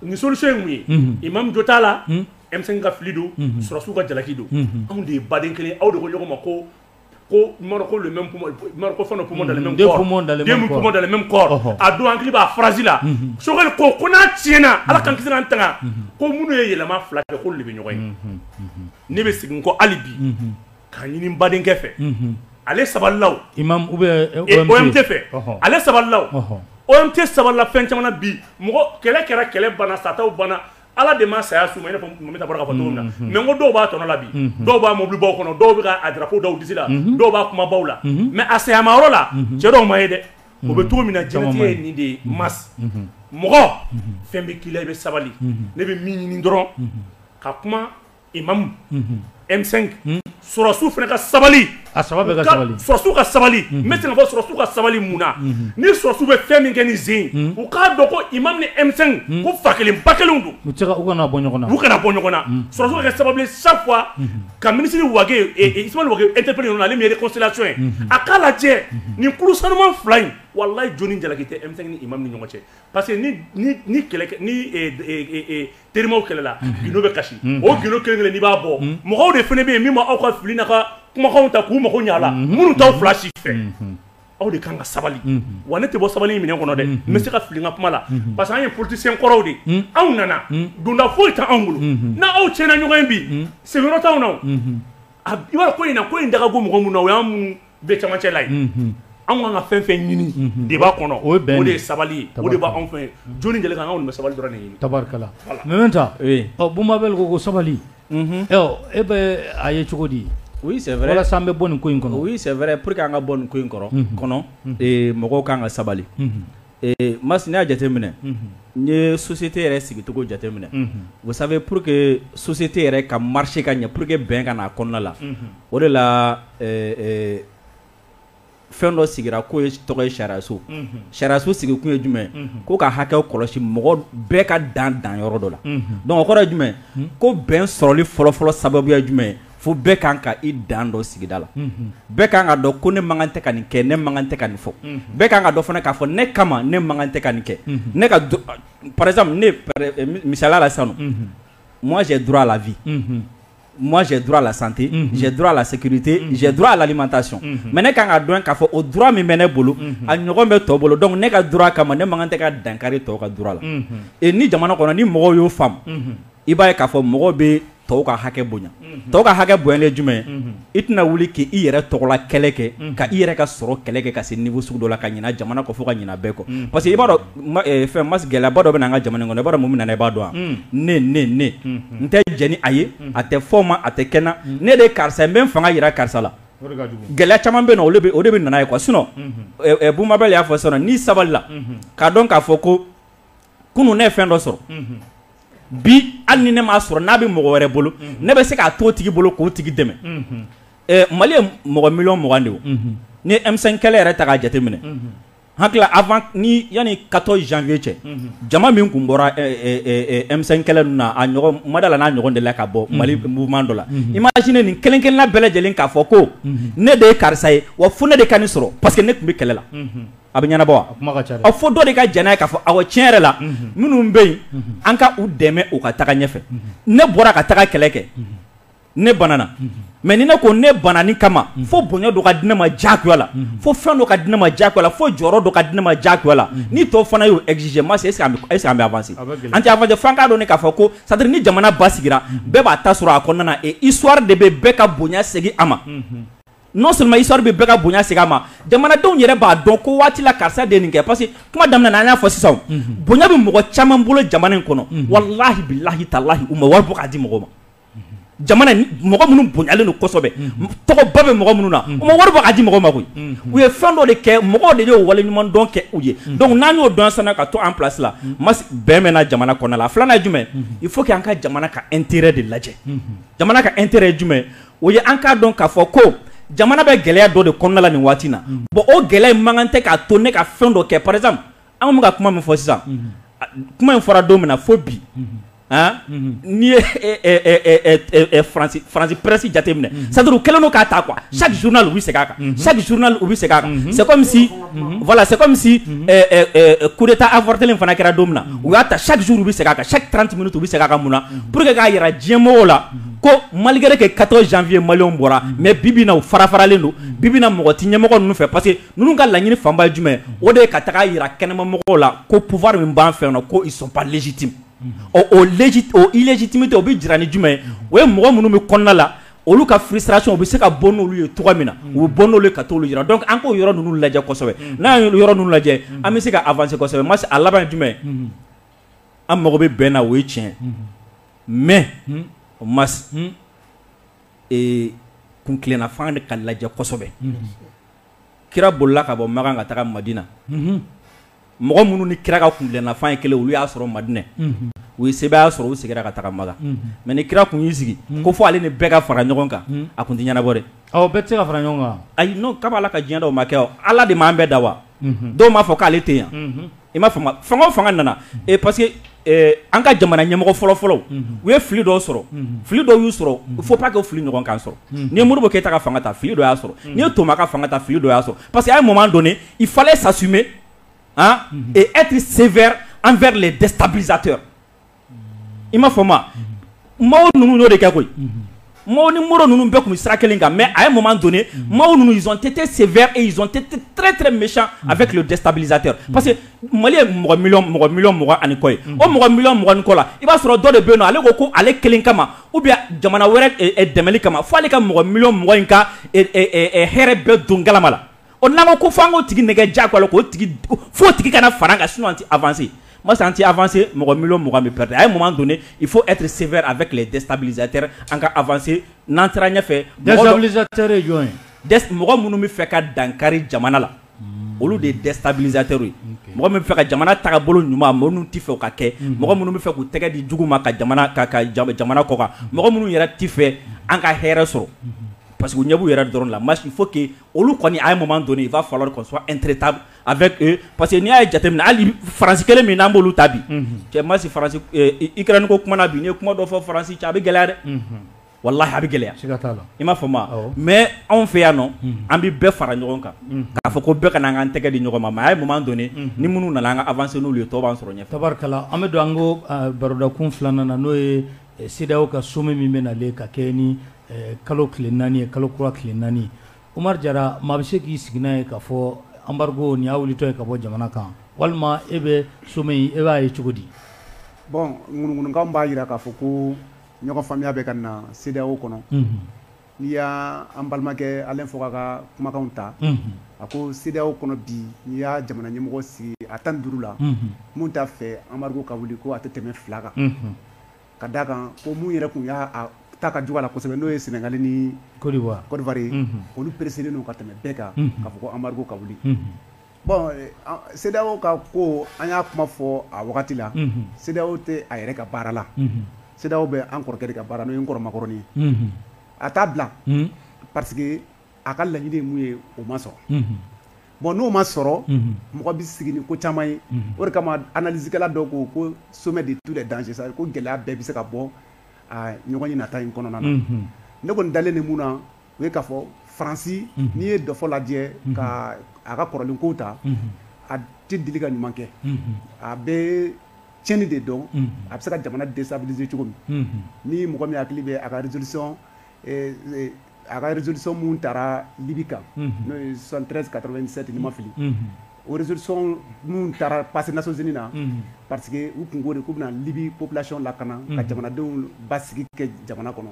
nin solution ye mun ye imam jo t'a la M5 ka fili don surasiw ka jalaki don anw de ye baden kelen aw de ko ɲɔgɔn ma ko le même poumon poumon dans le même corps deux poumons dans le même corps a don an hakili b'a phrase la Sogɛli ko n'a tiɲɛna ala k'an kisi n'an tanga ko minnu ye yɛlɛma fila kɛ k'olu de bɛ ɲɔgɔn ye ne bɛ segin kɔ hali bi k'a ɲini n badenkɛ fɛ ale sabalilaw imam ou bien OMT fɛ ale sabalilaw OMT sabalila fɛn caman na bi mɔgɔ kɛlɛ kɛra kɛlɛ banna sataw banna ala de ma saya suma i n'a fɔ Mamita bɔra k'a fɔ cogo min na mais n ko dɔw b'a tɔnɔ la bi dɔw b'a mobilibaw kɔnɔ dɔw bɛ ka a drapeau daw disi la dɔw b'a kumabaw la mais a sayamayɔrɔ la cɛ dɔw ma ye dɛ o bɛ cogo min na jɛnatigɛ ye nin de ye mas mɔgɔ fɛn bɛ k'i la i bɛ sabali ne bɛ min ɲini dɔrɔn ka kuma imam M5 surasiw fana ka sabali surasiw ka sabali n bɛ se ka fɔ surasiw ka sabali mun na ni surasiw bɛ fɛn min kɛ ni zen u k'a dɔn ko imam ni M5 ko fa kelen ba kelenw don u kana bɔ ɲɔgɔn na surasiw ka kɛ sababu ye chaque fois ka ministre Wage Ismaël Wage interpellé ale min ye réconciliation ye a k'a lajɛ nin kulu sanuman fila in wallahi joni jalaki tɛ M5 ni imam ni ɲɔgɔn cɛ parce que ni kɛlɛ ni terimaw kɛlɛla gindo bɛ kasi o gindo kelen kelen n'i b'a bɔ mɔgɔw de fana bɛ yen min ma aw ka fili n'a ka kumakanw ta k'u mago ɲa a la minnu t'aw fila si fɛ aw de kan ka sabali wa ne tɛ bɔ sabali in minɛn kɔnɔ dɛ n bɛ se ka fili n ka kuma la parce que an ye politicien kɔrɔw de anw nana donda foyi t'anw bolo n'aw tiɲɛna ɲɔgɔn ye bi sigiyɔrɔ t'anw na i b'a dɔn ko in na ko in daga go mɔgɔ mun na o y'an mun bɛɛ camancɛ la ye anw kan ka fɛn fɛn ɲini débat kɔnɔ o de ye sabali ye o de b'anw fɛ joni jɛlen kan anw bɛ sabali dɔrɔn de ɲini tabarikala Mamita Bumabel ko sabali e bɛ a ye cogo di oui c'est vrai walasa an bɛ bɔ nin ko in kɔnɔ oui c'est vrai pour que an ka bɔ nin ko in kɔnɔ mɔgɔw kan ka sabali mas ne y'a jateminɛ n ye société yɛrɛ sigicogo jateminɛ vous savez pour que société yɛrɛ ka marcher ka ɲɛ pour que bɛn ka na a kɔnɔna la o de la fɛn dɔ sigira k'o ye tɔgɔ ye sariyaso sariyaso sigikun ye jumɛn ko ka hakɛw kɔlɔsi mɔgɔ bɛɛ ka dan yɔrɔ dɔ la donc o kɔrɔ ye jumɛn ko bɛn sɔrɔli fɔlɔfɔlɔ sababu ye jumɛn fo bɛɛ kan ka i dan dɔ sigida la bɛɛ kan ka dɔn ko ne man kan tɛ ka nin kɛ ne man kan tɛ ka nin fɔ bɛɛ kan ka dɔn fana k'a fɔ ne kama ne man kan tɛ ka nin kɛ ne ka par exemple ne misaliya la sisan moi j'ai droit à la vie moi j'ai droit à la santé j'ai droit à la sécurité j'ai droit à l'alimentation mais ne kan ka dɔn k'a fɔ o droit min bɛ ne bolo a ɲɔgɔn bɛ tɔw bolo donc ne ka droit kama ne man kan tɛ ka dankari tɔw ka droit la et ni jamana kɔnɔ ni mɔgɔw y'o faamu i b'a ye k'a fɔ mɔgɔw bɛ tɔw ka hakɛ bonya tɔw ka hakɛ bonyalen jumɛn i tɛna wuli k'i yɛrɛ tɔgɔla kɛlɛ kɛ ka i yɛrɛ ka sɔrɔ kɛlɛ kɛ ka se niveau sugu dɔ la ka ɲina jamana kɔ fo ka ɲina bɛɛ kɔ parce que i b'a dɔn fɛn mas gɛlɛyaba dɔ bɛ na an ka jamana kɔnɔ i b'a dɔn mun bɛ na i b'a dɔn wa ne n tɛ jɛn ni a ye a tɛ fɔ ma a tɛ kɛna ne de ye karisa n bɛ n fanga yira karisa la gɛlɛya caman bɛ yen nɔ o de bɛ nana ye quoi sinon Bumabel y'a fɔ sisan n'i sabalila k'a dɔn k'a fɔ ko kunun ne ye fɛn dɔ sɔrɔ bi hali ni ne m'a sɔrɔ n'a bɛ mɔgɔ wɛrɛ bolo ne bɛ se k'a to tigi bolo k'o tigi dɛmɛ Mali ye mɔgɔ miliyɔn 20 de ye ni M5 kɛlɛ yɛrɛ ta k'a jateminɛ hakili avant ni yani 14 janvier cɛ jama min kun bɔra M5 kɛlɛ ninnu na a ɲɔgɔn Madala n'a ɲɔgɔn de la ka bɔ Mali mouvement dɔ la imagine nin kelen kelenna bɛɛ lajɛlen k'a fɔ ko ne de ye karisa ye wa fo ne de ka nin sɔrɔ parce que ne tun bɛ kɛlɛ la a bɛ ɲɛnabɔ wa a fɔ dɔ de ka jɛn n'a ye k'a fɔ awɔ tiɲɛ yɛrɛ la minnu bɛ yen an ka u dɛmɛ u ka taga ɲɛfɛ ne bɔra ka taga kɛlɛ kɛ ne banana mais ni ne ko ne banani kama fo bonya dɔ ka di ne ma diyagoya la fo fɛn dɔ ka di ne ma diyagoya la fo jɔyɔrɔ dɔ ka di ne ma diyagoya la ni tɔw fana y'o exiger ma est-ce que an bɛ avancer an tɛ avancer f'an k'a dɔn ne k'a fɔ ko c'est à dire ni jamana ba sigira bɛɛ b'a ta sɔrɔ a kɔnɔna na et histoire de bɛ bɛɛ ka bonya segin a ma non seulement histoire bɛ bɛɛ ka bonya segin a ma jamanadenw yɛrɛ b'a dɔn ko waati la karisa de nin kɛ parce que kuma daminɛ na an y'a fɔ sisan bonya bɛ mɔgɔ caman bolo jamana in kɔnɔ walahi bilahi talahi u ma wari bɔ k'a di mɔgɔ ma jamana mɔgɔ minnu bonyalen don kosɛbɛ tɔgɔba bɛ mɔgɔ minnu na u ma wari bɔ k'a di mɔgɔ ma koyi u ye fɛn dɔ de kɛ mɔgɔw de y'o wale ɲuman dɔn kɛ u ye donc n'an y'o dɔn sisan ka to en place la bɛn bɛ na jamana kɔnɔna la filanan ye jumɛn il faut que an ka jamana ka intérêt de lajɛ jamana ka intérêt ye jumɛn o ye an k'a dɔn k'a fɔ ko jamana bɛ gɛlɛya dɔ de kɔnɔna la nin waati na bon o gɛlɛya in man kan tɛ k'a to ne ka fɛn dɔ kɛ par exemple an bɛ ka kuma min fɔ sisan kuma in fɔra don min na fo bi n'i ye Faransi presse jateminɛ c'est-à-dire u kɛlen don k'a ta quoi chaque journal u bɛ segin a kan chaque journal u bɛ segin a kan c'est comme si voilà c'est comme si coup d'état avorté fana kɛra don min na u y'a ta chaque jour u bɛ segin a kan chaque 30 minutes u bɛ segin a kan mun na pour que k'a yira diɲɛmɔgɔw la ko malgré que 14 janvier maliyɛnw bɔra mais bibi na u farafaralen don bibi na mɔgɔ ti ɲɛmɔgɔ ninnu fɛ parce que ninnu ka laɲini fanba ye jumɛn o de ye ka taga yira kɛnɛmamɔgɔw la ko pouvoir min b'an fɛ yan ko ils sont pas légitimes o illégitimité o bɛ jira ni jumɛn o ye mɔgɔ minnu bɛ kɔnɔna la olu ka frustration u bɛ se ka bɔ n'olu ye cogoya min na u bɛ bɔ n'olu ye ka t'olu yira donc an k'o yɔrɔ ninnu lajɛ kosɛbɛ n'an ye yɔrɔ ninnu lajɛ an bɛ se ka avancer kosɛbɛ masi a laban ye jumɛn an mago bɛ bɛn na o ye tiɲɛ mais masi kunkilenna fanga de ka lajɛ kosɛbɛ kira bolila ka bɔ Makan ka taga Madina mɔgɔ minnu ni kira ka kunkilenna fanga ye kelen olu y'a sɔrɔ Madinɛ u ye sebaya sɔrɔ u seginna ka taga Makan mais ni kira kun y'i sigi ko fo ale ni bɛɛ ka fara ɲɔgɔn kan a kun tɛ ɲɛnabɔ dɛ bɛɛ tɛ se ka fara ɲɔgɔn kan ayi non k'a b'ala ka diɲɛ dɔw ma kɛ Ala de m'an bɛɛ da wa dɔw m'a fɔ k'ale tɛ yan i m'a faamu fanga o fanga nana parce que an ka jamana ɲɛmɔgɔ fɔlɔ-fɔlɔ u ye fili dɔw sɔrɔ fili dɔw y'u sɔrɔ il faut pas que o fili ɲɔgɔn kan sɔrɔ n'i ye Modibo Keyita ka fanga ta fili dɔ y'a sɔrɔ n'i ye Toma ka fanga ta fili dɔ y'a sɔrɔ parce que à un moment donné il fallait s'assumer et être sévère envers les déstabilisateurs i m'a fɔ ma maaw ninnu y'o de kɛ koyi maaw ni Moro ninnu bɛɛ kun bɛ sira kelen kan mais à un moment donné maaw ninnu ils ont été sévères et ils ont été très très méchants avec le déstabilisateur parce que Mali ye mɔgɔ miliyɔn 20 ani kɔ ye o mɔgɔ miliyɔn 20 ni kɔ la i b'a sɔrɔ dɔ de bɛ yen nɔ ale ko ko ale kelen kama ou bien jamana wɛrɛ dɛmɛli kama fo ale ka mɔgɔ miliyɔn 20 in ka hɛrɛ bɛɛ don galama la o n'an ko fo an k'o tigi nɛgɛ diyagoya la k'o tigi fo tigi kana fara an kan sinon an tɛ avancer moi c'est anti-avancé mɔgɔ miliyɔn 20 bɛ perdre à un moment donné il faut être sévère avec les déstabilisateurs an ka avancer n'an taara ɲɛfɛ déstabilisateur ye jɔn ye mɔgɔ minnu bɛ fɛ ka dankari jamana la olu de ye déstabilisateur ye mɔgɔ min bɛ fɛ ka jamana tagabolo ɲuman minnu tɛ fɛ o ka kɛ mɔgɔ minnu bɛ fɛ k'u tɛgɛ di jugu ma ka jamana kɔ kan mɔgɔ minnu yɛrɛ tɛ fɛ an ka hɛrɛ sɔrɔ parce que u ɲɛ b'u yɛrɛ dɔrɔn la il faut que olu kɔni à un moment donné il va falloir qu'on soit intraitable avec eux parce que n'i y'a ye jateminɛ hali Faransi kelen min n'an b'olu ta bi cɛ masi Faransi Ukraine ko kuma na bi n'i ye kuma dɔ fɔ Faransi cɛ a bɛ gɛlɛya dɛ wallahi a bɛ gɛlɛya siga t'a la i m'a fɔ ma mais anw fɛ yan nɔ an bɛ bɛɛ fara ɲɔgɔn kan k'a fɔ ko bɛɛ ka na an ka tɛgɛ di ɲɔgɔn ma mais à un moment donné ni minnu nana an ka avancer n'olu ye tɔw b'an sɔrɔ ɲɛfɛ tabarikala an bɛ don an ko barodakun filanan na n'o ye CEDEAO ka sommet min bɛ nalen ka kɛ ni kalo tile 4 ye kalo kura tile 4 Umar Jara maa bɛ se k'i sigi n'a ye k'a fɔ embargo nin y'a wulitɔ ye ka bɔ jamana kan walima e bɛ sommet in e b'a ye cogo di bon ŋunuŋunukan b'a jira k'a fɔ ko ɲɔgɔn faamuya bɛ ka na CEDEAO kɔnɔ n'i y'a an balimakɛ Alain Foka ka kumakanw ta a ko CEDEAO kɔnɔ bi n'i y'a jamana ɲɛmɔgɔ sigi a 15 la mun t'a fɛ embargo ka wuli ko a tɛ tɛmɛ 2 kan ka d'a kan ko mun yɛrɛ kun y'a ta ka jugu la kosɛbɛ n'o ye Sénégal ni Côte d'Ivoire ye olu pressé n'u ka tɛmɛ bɛɛ kan k'a fɔ ko embargo ka wuli bon CEDEAO ka ko an y'a kuma fɔ a wagati la CEDEAO tɛ a yɛrɛ ka baara la CEDEAO bɛ an kɔrɔkɛ de ka baara n'o ye n kɔrɔmakɔrɔni ye a t'a bila parce que a ka laɲini ye mun ye o ma sɔrɔ bon n'o ma sɔrɔ mɔgɔ bɛ sigi ni ko caman ye o de kama analysekɛla dɔw ko sommet de tous les dangers ko gɛlɛya bɛɛ bɛ se ka bɔ ɲɔgɔn ye nata in kɔnɔna na ne kɔni dalen de mun na o ye k'a fɔ Faransi n'i ye dɔ fɔ lajɛ ka a ka kɔrɔlen kow ta a tɛ deli ka ɲuman kɛ a bɛ tiɲɛni de dɔn a bɛ se ka jamana déstabiliser cogo min ni mɔgɔ min hakili bɛ a ka résolution mun taara Libi kan n'o ye 73 97 ni ma fili o résolution mun taara passé Nations Unies na parce que u kun ko de ko bɛna Libi population lakana ka jamanadenw basigi kɛ jamana kɔnɔ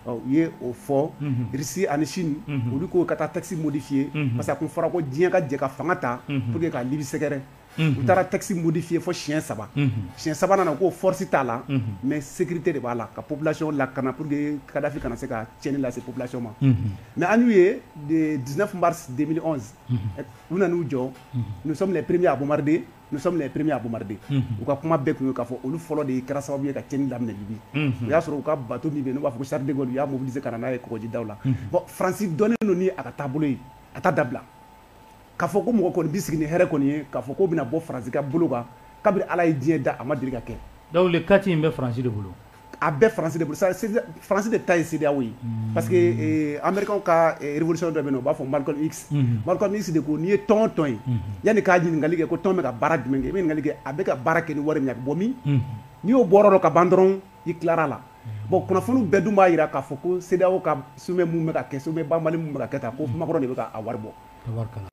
u ye o fɔ Russie ani Chine olu ko ka taa texte modifié parce que a kun fɔra ko diɲɛ ka jɛ ka fanga ta pour que ka Libi sɛgɛrɛ u taara texte modifié fo siɲɛ 3 siɲɛ 3 nana ko force t'a la mais sécurité de b'a la ka population lakana pour que Kadhafi kana se ka tiɲɛni lase population ma mais an y'u ye de 19 mars 2011 u nan'u jɔ nous sommes les premiers à bombarder nous sommes les premiers à bombarder u ka kuma bɛɛ kun ye k'a fɔ olu fɔlɔ de kɛra sababu ye ka tiɲɛni daminɛ Libi o y'a sɔrɔ u ka bateau min bɛ yen n'u b'a fɔ ko Charles de Gaulle u y'a mobiliser ka na n'a ye kɔgɔjidaw la bon Faransi dɔnnen don ni a ka taabolo ye a t'a dabila k'a fɔ ko mɔgɔ kɔni bi sigi ni hɛrɛ kɔni ye k'a fɔ ko bɛna bɔ Faransi ka bolo kan kabiri Ala ye diɲɛ da a ma deli ka kɛ donc le kati in bɛ Faransi de bolo a bɛɛ Faransi de bolo Faransi de ta ye CEDEAO ye parce que américain ka révolution dɔ bɛ yen nɔ u b'a fɔ Malcolm X Malcolm X de ko n'i ye tɔn o tɔn ye yanni k'a ɲininkali kɛ ko tɔn bɛ ka baara jumɛn kɛ i bɛ ɲininkali kɛ a bɛ ka baara kɛ ni wari min a bɛ bɔ min n'i y'o bɔra dɔ ka ban dɔrɔn i tilara la bon kunnafoniw bɛɛ dun b'a jira k'a fɔ ko CEDEAO ka sommet mun bɛ ka kɛ sommet banbali mun bɛ ka kɛ tan ko Macron de bɛ ka a wari bɔ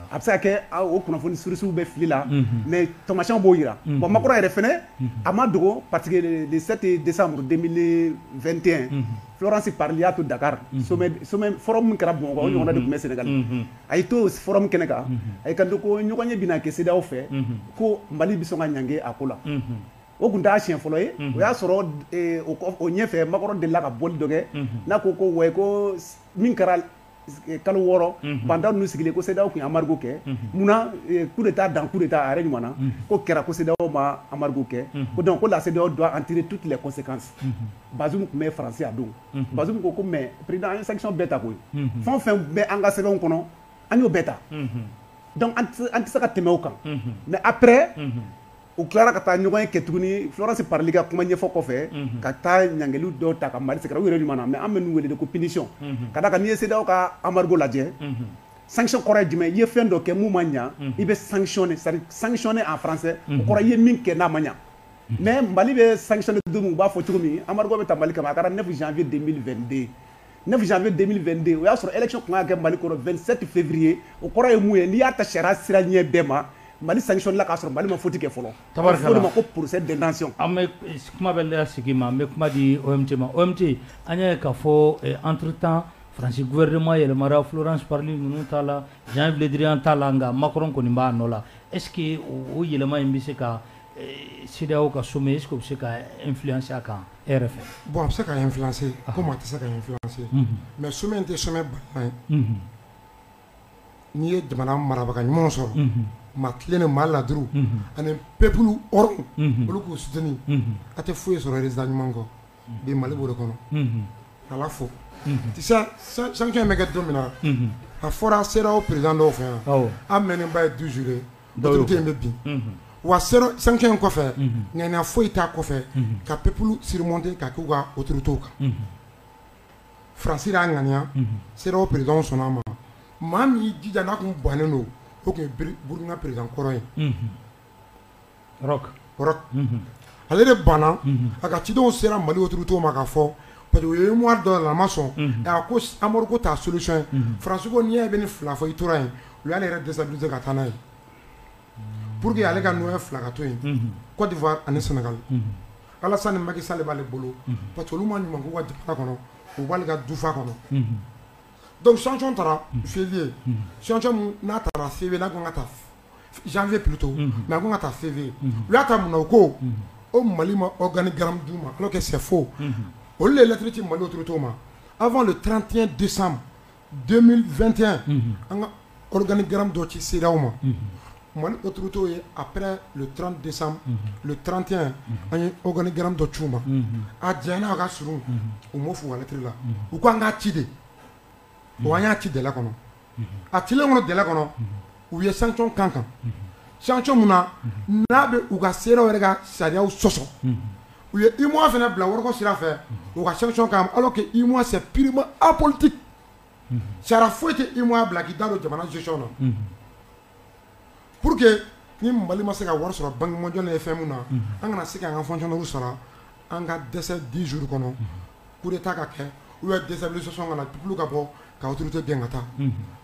a bɛ se ka kɛ o kunnafoni sources bɛ fili la mais tamasiyɛnw b'o jira bon Macron yɛrɛ fɛnɛ a ma dogo parce que le 7 décembre 2021 Florence Parly y'a to Dakar sommet forum min kɛra Bamakɔ o ɲɔgɔnna de tun bɛ Sénégal a y'i to forum kɛnɛ kan a y'i kanto ko ɲɔgɔn ye bɛna kɛ CEDEAO fɛ ko Mali bɛ sɔn ka ɲange a ko la o kun t'a siɲɛ fɔlɔ ye o y'a sɔrɔ o ɲɛfɛ Macron delila ka bɔli dɔ kɛ n'a ko ouais ko min kɛra kalo 6 banda ninnu sigilen ko CEDEAO kun ye embargo kɛ munna coup d'état dans coup d'état a yɛrɛ ɲuman na ko kɛra ko CEDEAO ma embargo kɛ ko donc ko la CEDEAO doit en tirer toutes les conséquences Bazoum kun bɛ Faransi a don Bazoum ko mais président an ye sanction bɛɛ ta koyi fɛn o fɛn bɛ an ka sɛbɛnw kɔnɔ an y'o bɛɛ ta donc an tɛ se ka tɛmɛ o kan mais après u tilara ka taa ɲɔgɔn ye kɛ tuguni Florence Parly ka kuma ɲɛfɔ kɔfɛ ka taa ɲangeliw dɔw ta ka Mali sɛgɛrɛ u yɛrɛ ɲuman na mais an bɛ ninnu wele de ko punition ka da kan n'i ye CEDEAO ka embargo lajɛ sanction kɔrɔ ye jumɛn i ye fɛn dɔ kɛ mun ma ɲa i bɛ sanctionner c'est-à-dire sanctionner en français o kɔrɔ i ye min kɛ n'a ma ɲa mais Mali bɛ sanctionner don min u b'a fɔ cogo min embargo bɛ ta Mali kama a kɛra 9 janvier 2022 9 janvier 2022 o y'a sɔrɔ élection kun ka kɛ Mali kɔnɔ 27 février o kɔrɔ ye mun ye n'i y'a ta sariya sira ɲɛ bɛɛ ma Mali sanction la k'a sɔrɔ Mali ma faute kɛ fɔlɔ o de ma ko procès d'intention an bɛ kuma bɛ la sigi ma an bɛ kuma di OMT ma OMT an y'a ye k'a fɔ entre temps Faransi gouvernement yɛlɛmara Florence Parly ninnu t'a la Jean Le Drian t'a la nka Macron kɔni b'a nɔ la est ce que o yɛlɛma in bɛ se ka CEDEAO ka sommet est ce que o bɛ se ka influencer a kan e yɛrɛ fɛ bon a bɛ se ka influencer comme a tɛ se ka influencer mais sommet in tɛ sommet bana ye n'i ye jamana marabaga ɲumanw sɔrɔ ma tilen ni maa laduru ani peuple hɔrɔn olu k'u soutenir a tɛ foyi sɔrɔ résultat ɲuman kɔ bi Mali b'o de kɔnɔ ala fo sanction in bɛ kɛ don min na a fɔra CEDEAO président dɔw fɛ yan an mɛnnenba ye 12 jours autorité in bɛ bin wa sanction in kɔfɛ ŋaniya foyi t'a kɔfɛ ka peuple surmonter ka k'u ka autorités kan Faransi y'a ŋaniya CEDEAO président sɔnna a ma maa min y'i jija n'a kun bannen don o tun ye Burkina président kɔrɔ ye Roch ale de banna a ka cidenw sera Mali autorités ma k'a fɔ parce que o ye mémoire dɔ la a ma sɔn a ko Amadu ko t'a solution ye Faransi ko n'i y'a ye bɛ nin fila fɔ i tora yen u y'ale yɛrɛ déstabiliser ka taa n'a ye pour que ale ka nɔgɔya fila ka to yen Côte d'Ivoire ani Sénégal Alassane Macky Sall b'ale bolo parce que olu ma ɲuman k'u ka jamana kɔnɔ u b'ale ka dufa kɔnɔ donc sanction taara février sanction n'a taara février n'a ko ka taa janvier plutôt mais a ko ka taa février u y'a ta mun na o ko o Mali ma organigramme d'u ma alors que c'est faux olu de ye lettre ci Mali autorités ma avant le 31 décembre 2021 an ka organigramme dɔ ci CEDEAO ma Mali autorités ye après le 30 décembre le 31 an ye organigramme dɔ ci u ma a jɛnna a ka surun u m'o f'u ka lettre la u ko an k'a ci de o an y'a ci délai kɔnɔ a cilen kɔnɔ délai kɔnɔ u ye sanction kan kan sanction mun na n'a bɛ u ka CEDEAO yɛrɛ ka sariyaw sɔsɔ u ye UEMOA fana bila wariko sira fɛ u ka sanction kan alors que UEMOA c'est purement apolitique sariya foyi tɛ UEMOA bila k'i da don jamana gestion na pour que ni Mali ma se ka wari sɔrɔ Banque mondiale ye fɛn mun na an kana se k'an ka fonctionnaires sara an ka dɛsɛ 10 jours kɔnɔ coup d'état ka kɛ ou bien déstabilisation kana peuple ka bɔ ka autorité gɛn ka taa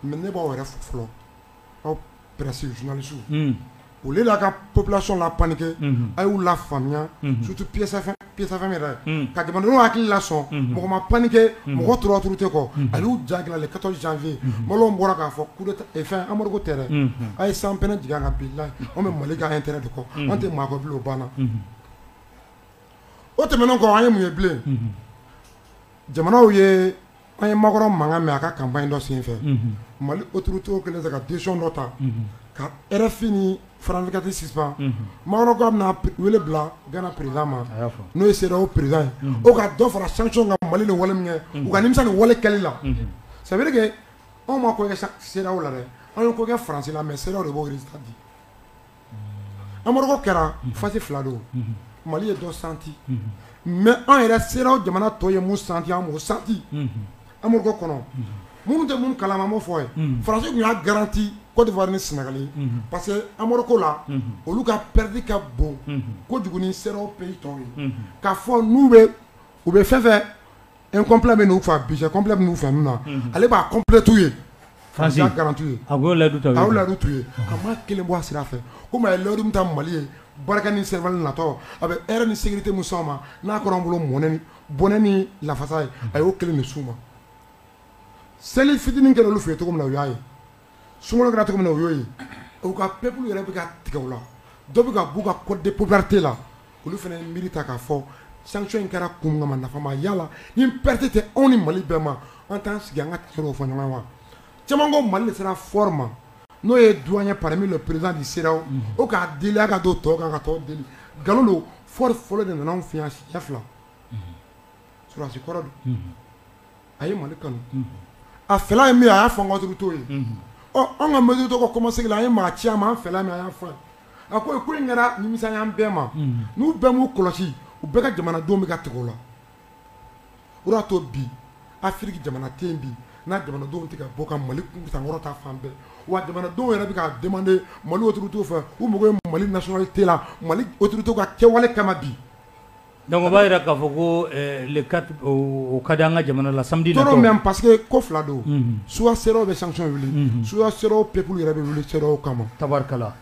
mais ne b'aw yɛrɛ fo fɔlɔ presse journaliste au lieu la population la paniquer ay ou la famille surtout pièce FM yɛrɛ ka jamanadenw hakili la sɔn mɔgɔ ma paniquer mɔgɔ tora autorité kɔ ale y'u jagila le 14 janvier Maliɲɛnw bɔra k'a fɔ coup d'état fɛn Amadu ko tɛ dɛ a ye san pɛnɛ jigin an kan bilahi an bɛ Mali ka intérêt de kɔ an tɛ maa kɔ bilen o banna o tɛmɛnen kɔ an ye mun ye bilen jamanaw ye an ye Makɔrɔ mankan mɛn a ka campagne dɔ senfɛ Mali autorités kɛlen tɛ ka décision dɔ ta ka RFI ni France 24 suspend Makɔrɔ ko a bɛna wele bila Ghana président ma n'o ye CEDEAO président ye o ka dɔ fara sanction kan Mali ni wale min kɛ u ka nimisa ni wale kɛli la ça veut dire que anw ma ko kɛ CEDEAO la dɛ an ye ko kɛ France la mais CEDEAO de b'o résultat di Amadu ko kɛra phase 2 don Mali ye dɔ senti mais an yɛrɛ CEDEAO jamana tɔ ye mun senti an m'o senti Amadu ko kɔnɔ minnu tɛ mun kalama m'o fɔ ye France kun y'a garanti Côte d'Ivoire ni Sénégal parce que Amadu ko la olu ka perte ka bon kojugu ni CEDEAO pays tɔw ye k'a fɔ n'u bɛ u bɛ fɛn fɛn incomplet bɛ n'u fɛ budget complet bɛ n'u fɛ min na ale b'a complet t'u ye France y'a garanti ye a y'o ladu t'u ye a y'o ladu t'u ye a ma kelen bɔ a sira fɛ komi a ye ladu min ta Mali ye barika ni servali natɔ a bɛ air ni sécurité mun s'an ma n'a kɔrɔ an bolo bɔnɛ ni lafasa ye a y'o kelen de s'u ma seli fitinin kɛra olu fɛ yen cogo min na o y'a ye sunkalo kɛra cogo min na o y'o ye u ka peuple yɛrɛ bɛ ka tigɛ o la dɔ bɛ ka b'u ka code de popularité la olu fana ye miiri ta k'a fɔ sanction in kɛra kun kama nafa ma yala ni perte tɛ anw ni Mali bɛɛ ma an t'an sigi an ka tiɲɛ fɔ ɲɔgɔn wa caman ko Mali de sera fort ma n'o ye douanier parmi le président du CEDEAO o k'a deli a ka don tɔ kan ka tɔ deli nkalon don fort fɔlɔ de nana anw fɛ yan siɲɛ 2 surasi kɔrɔ don a ye Mali kanu a fɛla ye min ye a y'a fɔ an ka autorité ye ɔ an ka autorité ka commencer la an ye maa ci a ma an fɛla min a y'a fɔ a ko ko in kɛra nimisa y'an bɛɛ ma n'u bɛɛ m'u kɔlɔsi u bɛɛ ka jamanadenw bɛ ka tigɛ o la o de y'a to bi Afiriki jamana tɛ yen bi n'a jamanadenw tɛ ka bɔ ka Mali sankɔrɔ ta fan bɛɛ wa jamanadenw yɛrɛ bɛ ka demander Mali autorité fɛ u mago ye Mali nationalité la Mali autorité ka kɛwale kama bi donc o b'a jira k'a fɔ ko le 4 o ka di an ka jamana la samedi natɔ même parce que ko fila don soit CEDEAO bɛ sanction wuli soit CEDEAO peuple yɛrɛ bɛ wuli CEDEAO kama tabarikala